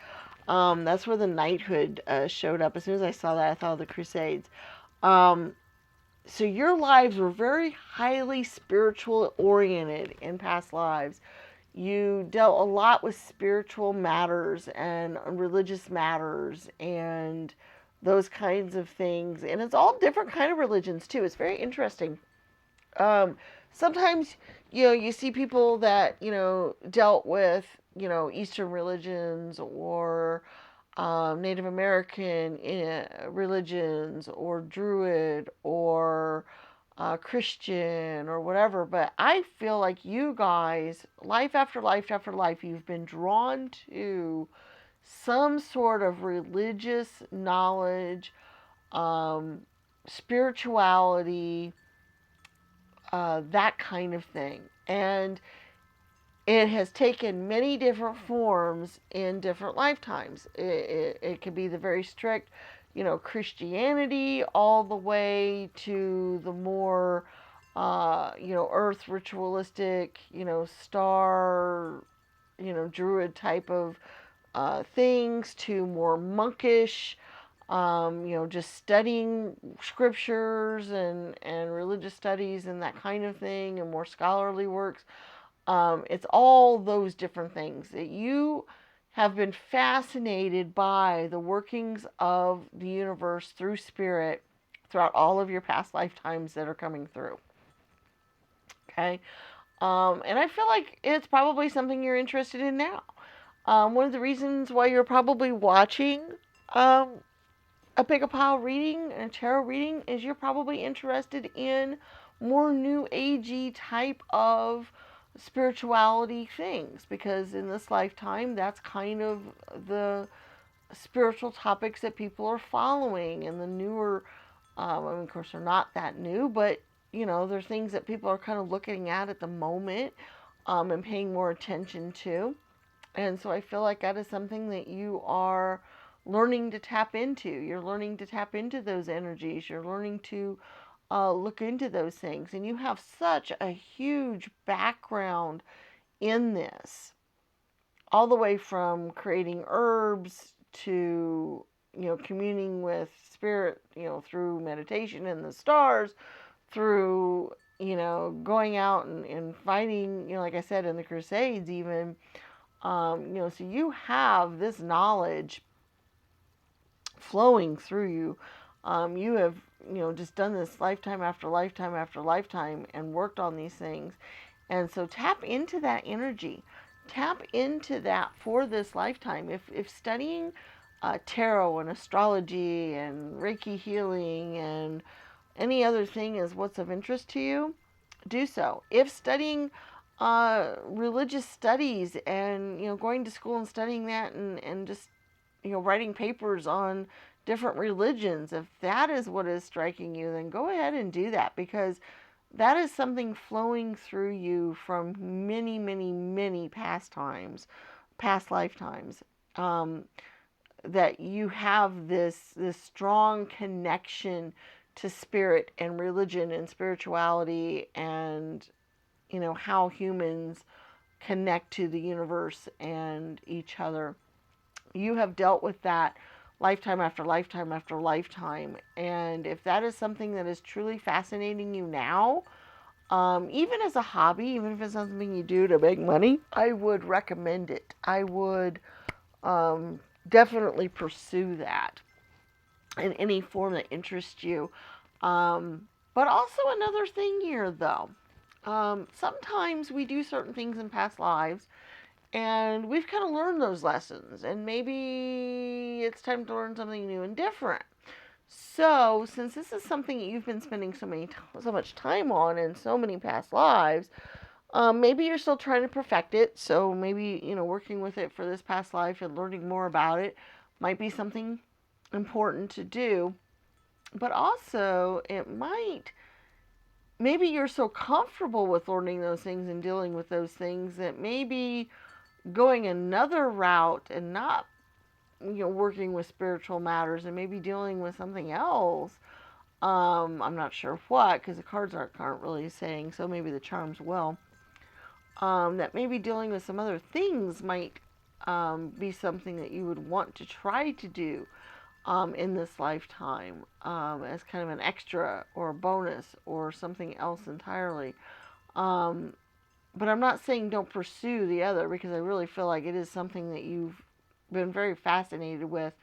That's where the knighthood showed up. As soon as I saw that, I thought of the Crusades. So your lives were very highly spiritual oriented in past lives. You dealt a lot with spiritual matters and religious matters and those kinds of things. And it's all different kind of religions too. It's very interesting. Sometimes, you see people that, dealt with, Eastern religions, or Native American religions, or Druid, or Christian, or whatever. But I feel like you guys, life after life after life, you've been drawn to some sort of religious knowledge, spirituality, that kind of thing. And it has taken many different forms in different lifetimes. It could be the very strict, Christianity, all the way to the more, earth ritualistic, star, druid type of things, to more monkish, just studying scriptures and religious studies and that kind of thing, and more scholarly works. It's all those different things that you have been fascinated by the workings of the universe through spirit throughout all of your past lifetimes that are coming through. Okay? And I feel like it's probably something you're interested in now. One of the reasons why you're probably watching a Pick a Pile reading and a tarot reading is you're probably interested in more new agey type of spirituality things, because in this lifetime that's kind of the spiritual topics that people are following, and the newer, of course they're not that new, but they're things that people are kind of looking at the moment, and paying more attention to. And so I feel like that is something that you are learning to tap into. You're learning to tap into those energies. You're learning to look into those things. And you have such a huge background in this, all the way from creating herbs to, communing with spirit, through meditation and the stars, through, going out and fighting, like I said, in the Crusades even. So you have this knowledge flowing through you. You have, just done this lifetime after lifetime after lifetime and worked on these things. And so tap into that energy. Tap into that for this lifetime. If studying tarot and astrology and Reiki healing and any other thing is what's of interest to you, do so. If studying religious studies and going to school and studying that and just writing papers on different religions, if that is what is striking you, then go ahead and do that, because that is something flowing through you from many, many, many past lifetimes. That you have this strong connection to spirit and religion and spirituality, and how humans connect to the universe and each other. You have dealt with that lifetime after lifetime after lifetime, and if that is something that is truly fascinating you now, even as a hobby, even if it's something you do to make money, I would recommend it. I would definitely pursue that in any form that interests you. But also another thing here, though. Sometimes we do certain things in past lives, and we've kind of learned those lessons, and maybe it's time to learn something new and different. So, since this is something that you've been spending so much time on in so many past lives, maybe you're still trying to perfect it. So maybe working with it for this past life and learning more about it might be something important to do. But also, maybe you're so comfortable with learning those things and dealing with those things that maybe going another route and not working with spiritual matters and maybe dealing with something else. I'm not sure what, because the cards aren't really saying, so maybe the charms will. That maybe dealing with some other things might be something that you would want to try to do in this lifetime, as kind of an extra or a bonus or something else entirely. But I'm not saying don't pursue the other, because I really feel like it is something that you've been very fascinated with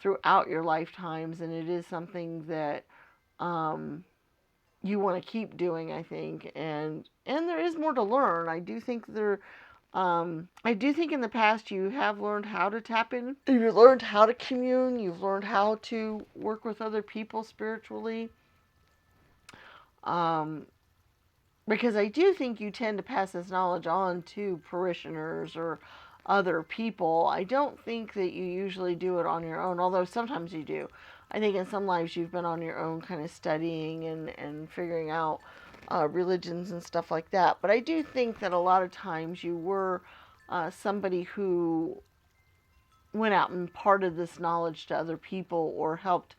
throughout your lifetimes, and it is something that you want to keep doing, I think, and there is more to learn. I do think in the past you have learned how to tap in. You've learned how to commune. You've learned how to work with other people spiritually. Because I do think you tend to pass this knowledge on to parishioners or other people. I don't think that you usually do it on your own, although sometimes you do. I think in some lives you've been on your own kind of studying and figuring out religions and stuff like that. But I do think that a lot of times you were somebody who went out and imparted this knowledge to other people, or helped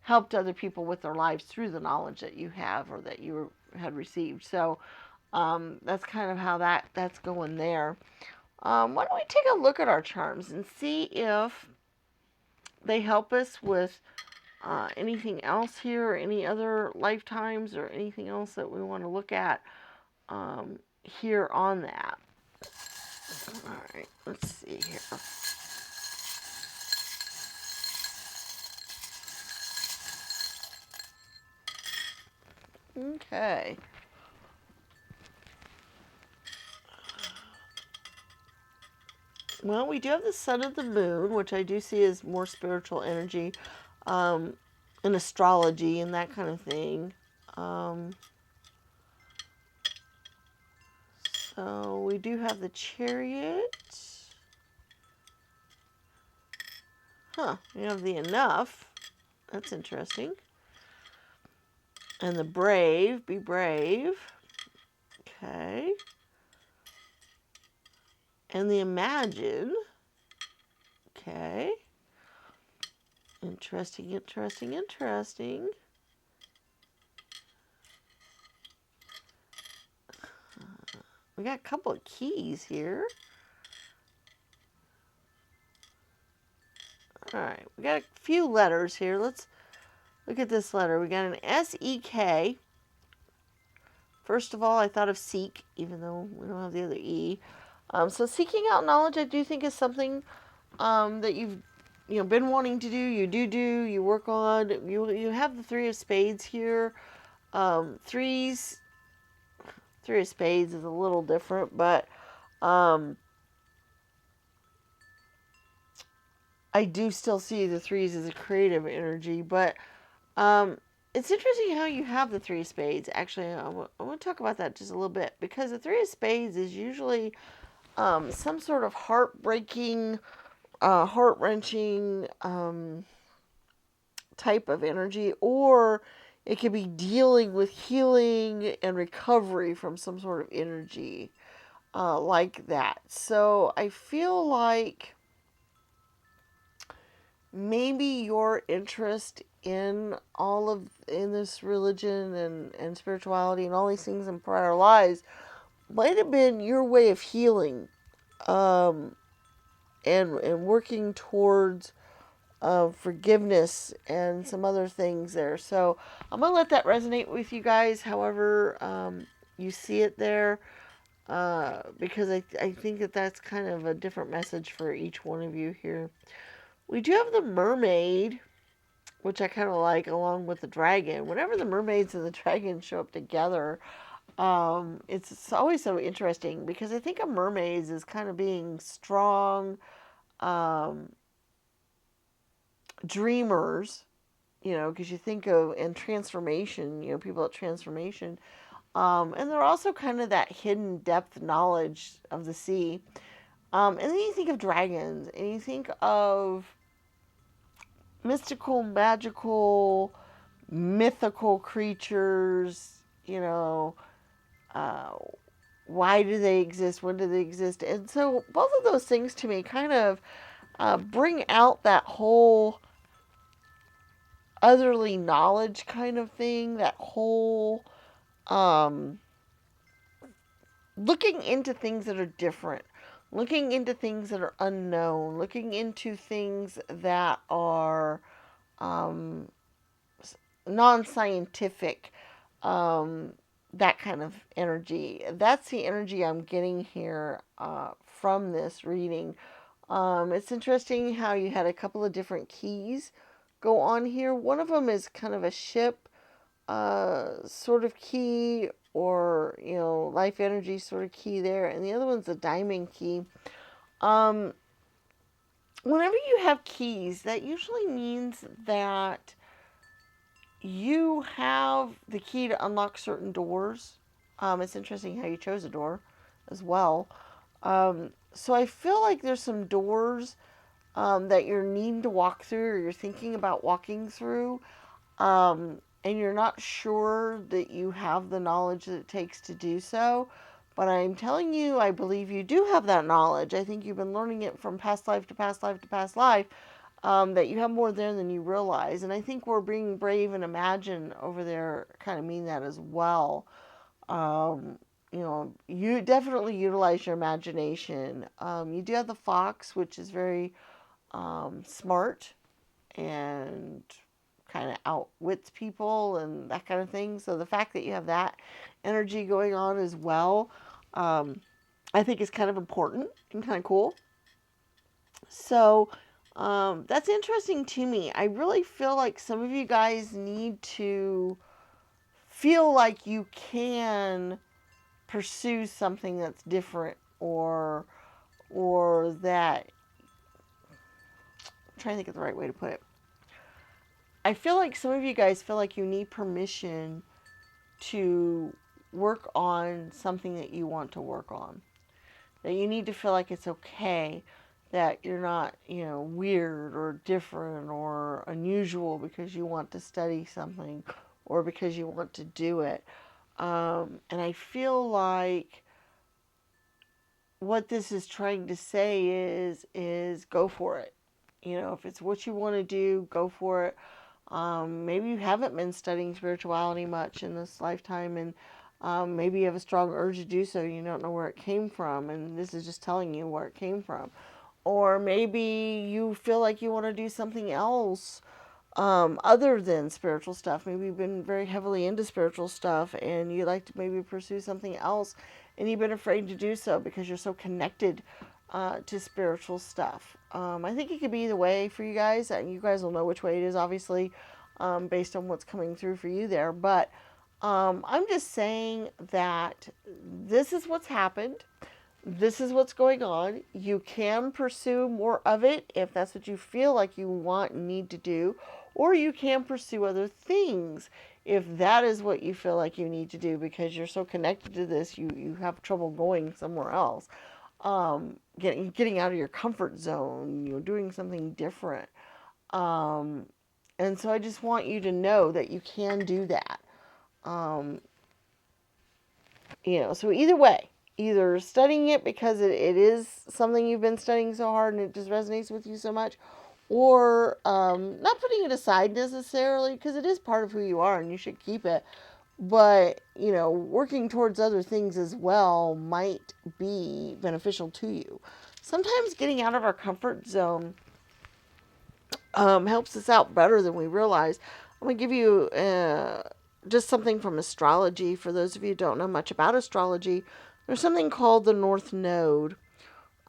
other people with their lives through the knowledge that you have or that you had received. So that's kind of how that's going there. Why don't we take a look at our charms and see if they help us with anything else here, or any other lifetimes, or anything else that we want to look at here on that. All right, let's see here. Okay. Well, we do have the sun and the moon, which I do see as more spiritual energy, in astrology and that kind of thing. So we do have the chariot. We have the enough. That's interesting. And the brave, be brave. Okay. And the imagine. Okay. Interesting, interesting, interesting. We got a couple of keys here. Alright, we got a few letters here. Let's look at this letter. We got an S-E-K. First of all, I thought of seek, even though we don't have the other E. So seeking out knowledge, I do think, is something that you've been wanting to do. You do. You work on. You have the Three of Spades here. Three of Spades is a little different, but I do still see the threes as a creative energy, but um, it's interesting how you have the three of spades. Actually, I want to talk about that just a little bit because the three of spades is usually some sort of heartbreaking, heart wrenching type of energy, or it could be dealing with healing and recovery from some sort of energy like that. So I feel like maybe your interest in in this religion and spirituality and all these things in prior lives might have been your way of healing um, and working towards forgiveness and some other things there. So I'm gonna let that resonate with you guys, however you see it there, because I think that that's kind of a different message for each one of you here. We do have the mermaid, which I kind of like, along with the dragon. Whenever the mermaids and the dragon show up together, it's always so interesting because I think of mermaids as kind of being strong, um, dreamers, because you think of, and transformation, people at transformation. And they're also kind of that hidden depth knowledge of the sea. And then you think of dragons, and you think of mystical, magical, mythical creatures, uh, why do they exist? When do they exist? And so both of those things to me kind of bring out that whole otherly knowledge kind of thing, that whole um, looking into things that are different, looking into things that are unknown, looking into things that are um, non scientific, um, that kind of energy. That's the energy I'm getting here from this reading. It's interesting how you had a couple of different keys go on here. One of them is kind of a ship sort of key, or life energy sort of key there, and the other one's a diamond key. Um, Whenever you have keys, that usually means that you have the key to unlock certain doors. It's interesting how you chose a door as well. So I feel like there's some doors that you're needing to walk through, or you're thinking about walking through, and you're not sure that you have the knowledge that it takes to do so. But I'm telling you, I believe you do have that knowledge. I think you've been learning it from past life to past life to past life, that you have more there than you realize. And I think we're being brave and imagine over there kind of mean that as well. Um, you definitely utilize your imagination. You do have the fox, which is very smart and kind of outwits people and that kind of thing. So the fact that you have that energy going on as well, um, I think is kind of important and kind of cool. So that's interesting to me. I really feel like some of you guys need to feel like you can pursue something that's different, or that, I'm trying to think of the right way to put it. I feel like some of you guys feel like you need permission to work on something that you want to work on. That you need to feel like it's okay, that you're not, weird or different or unusual because you want to study something or because you want to do it. And I feel like what this is trying to say is go for it. If it's what you want to do, go for it. Maybe you haven't been studying spirituality much in this lifetime, and maybe you have a strong urge to do so. You don't know where it came from, and this is just telling you where it came from. Or maybe you feel like you want to do something else other than spiritual stuff. Maybe you've been very heavily into spiritual stuff, and you like to maybe pursue something else, and you've been afraid to do so because you're so connected to spiritual stuff. I think it could be either way for you guys. You guys will know which way it is, obviously, based on what's coming through for you there. But I'm just saying that this is what's happened. This is what's going on. You can pursue more of it if that's what you feel like you want and need to do, or you can pursue other things if that is what you feel like you need to do because you're so connected to this, you have trouble going somewhere else. Getting out of your comfort zone, doing something different. Um, and so I just want you to know that you can do that. Um, so either way, either studying it because it is something you've been studying so hard and it just resonates with you so much, or not putting it aside necessarily because it is part of who you are and you should keep it, but working towards other things as well might be beneficial to you. Sometimes getting out of our comfort zone helps us out better than we realize. I'm going to give you just something from astrology. For those of you who don't know much about astrology, there's something called the North Node,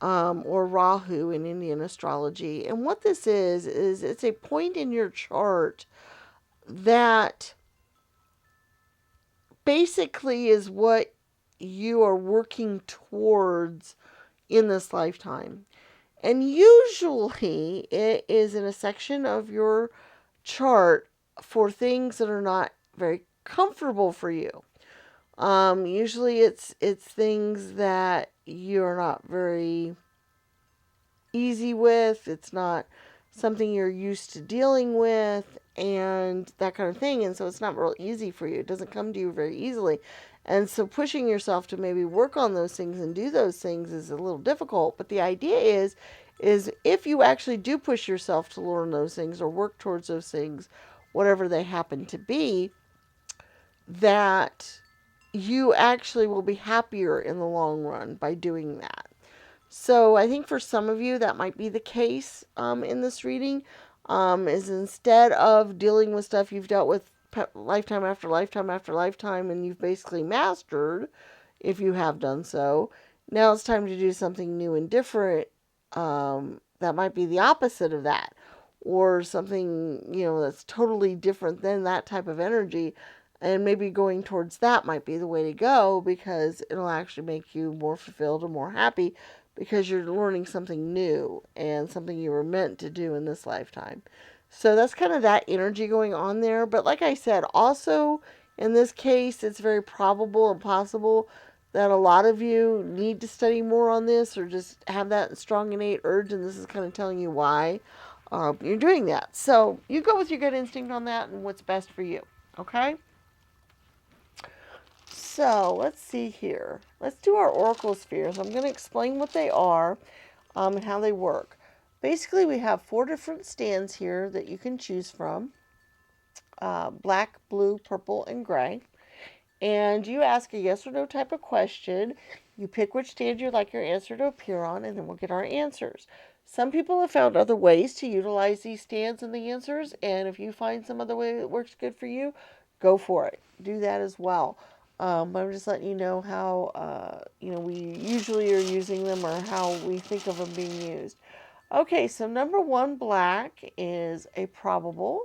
or Rahu in Indian astrology. And what this is it's a point in your chart that basically is what you are working towards in this lifetime. And usually it is in a section of your chart for things that are not very comfortable for you. Usually it's things that you're not very easy with. It's not something you're used to dealing with and that kind of thing. And so it's not real easy for you. It doesn't come to you very easily. And so pushing yourself to maybe work on those things and do those things is a little difficult. But the idea is if you actually do push yourself to learn those things or work towards those things, whatever they happen to be, that you actually will be happier in the long run by doing that. So I think for some of you that might be the case in this reading, is instead of dealing with stuff you've dealt with lifetime after lifetime after lifetime and you've basically mastered, if you have done so, now it's time to do something new and different that might be the opposite of that, or something that's totally different than that type of energy. And maybe going towards that might be the way to go because it'll actually make you more fulfilled and more happy because you're learning something new and something you were meant to do in this lifetime. So that's kind of that energy going on there. But like I said, also in this case, it's very probable and possible that a lot of you need to study more on this or just have that strong innate urge, and this is kind of telling you why you're doing that. So you go with your gut instinct on that and what's best for you. Okay? So let's see here. Let's do our oracle spheres. I'm going to explain what they are and how they work. Basically, we have 4 different stands here that you can choose from. Black, blue, purple, and gray. And you ask a yes or no type of question. You pick which stand you'd like your answer to appear on, and then we'll get our answers. Some people have found other ways to utilize these stands and the answers, and if you find some other way that works good for you, go for it. Do that as well. I'm just letting you know how we usually are using them or how we think of them being used. Okay, so number 1, black, is a probable.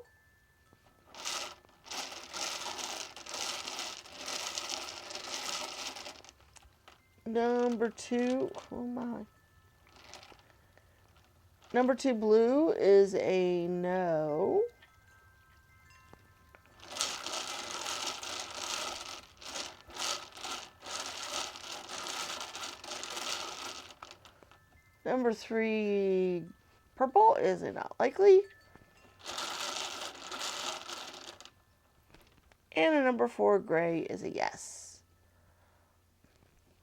Number 2, oh my. Number 2, blue, is a no. Number 3, purple, is a not likely. And a number 4, gray, is a yes.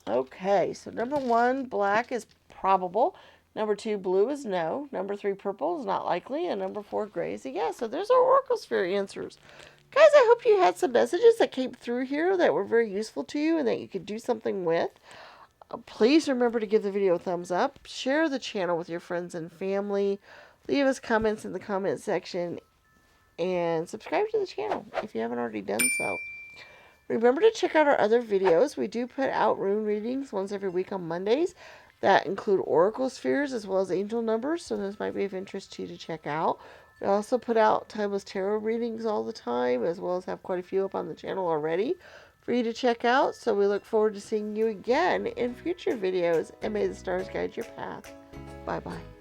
Okay, so number 1, black, is probable. Number 2, blue, is no. Number 3, purple, is not likely. And number 4, gray, is a yes. So there's our oracle sphere answers. Guys, I hope you had some messages that came through here that were very useful to you and that you could do something with. Please remember to give the video a thumbs up. Share the channel with your friends and family. Leave us comments in the comment section. And subscribe to the channel if you haven't already done so. Remember to check out our other videos. We do put out rune readings once every week on Mondays that include oracle spheres as well as angel numbers, so those might be of interest to you to check out. We also put out timeless tarot readings all the time, as well as have quite a few up on the channel already for you to check out. So we look forward to seeing you again in future videos. And may the stars guide your path. Bye-bye.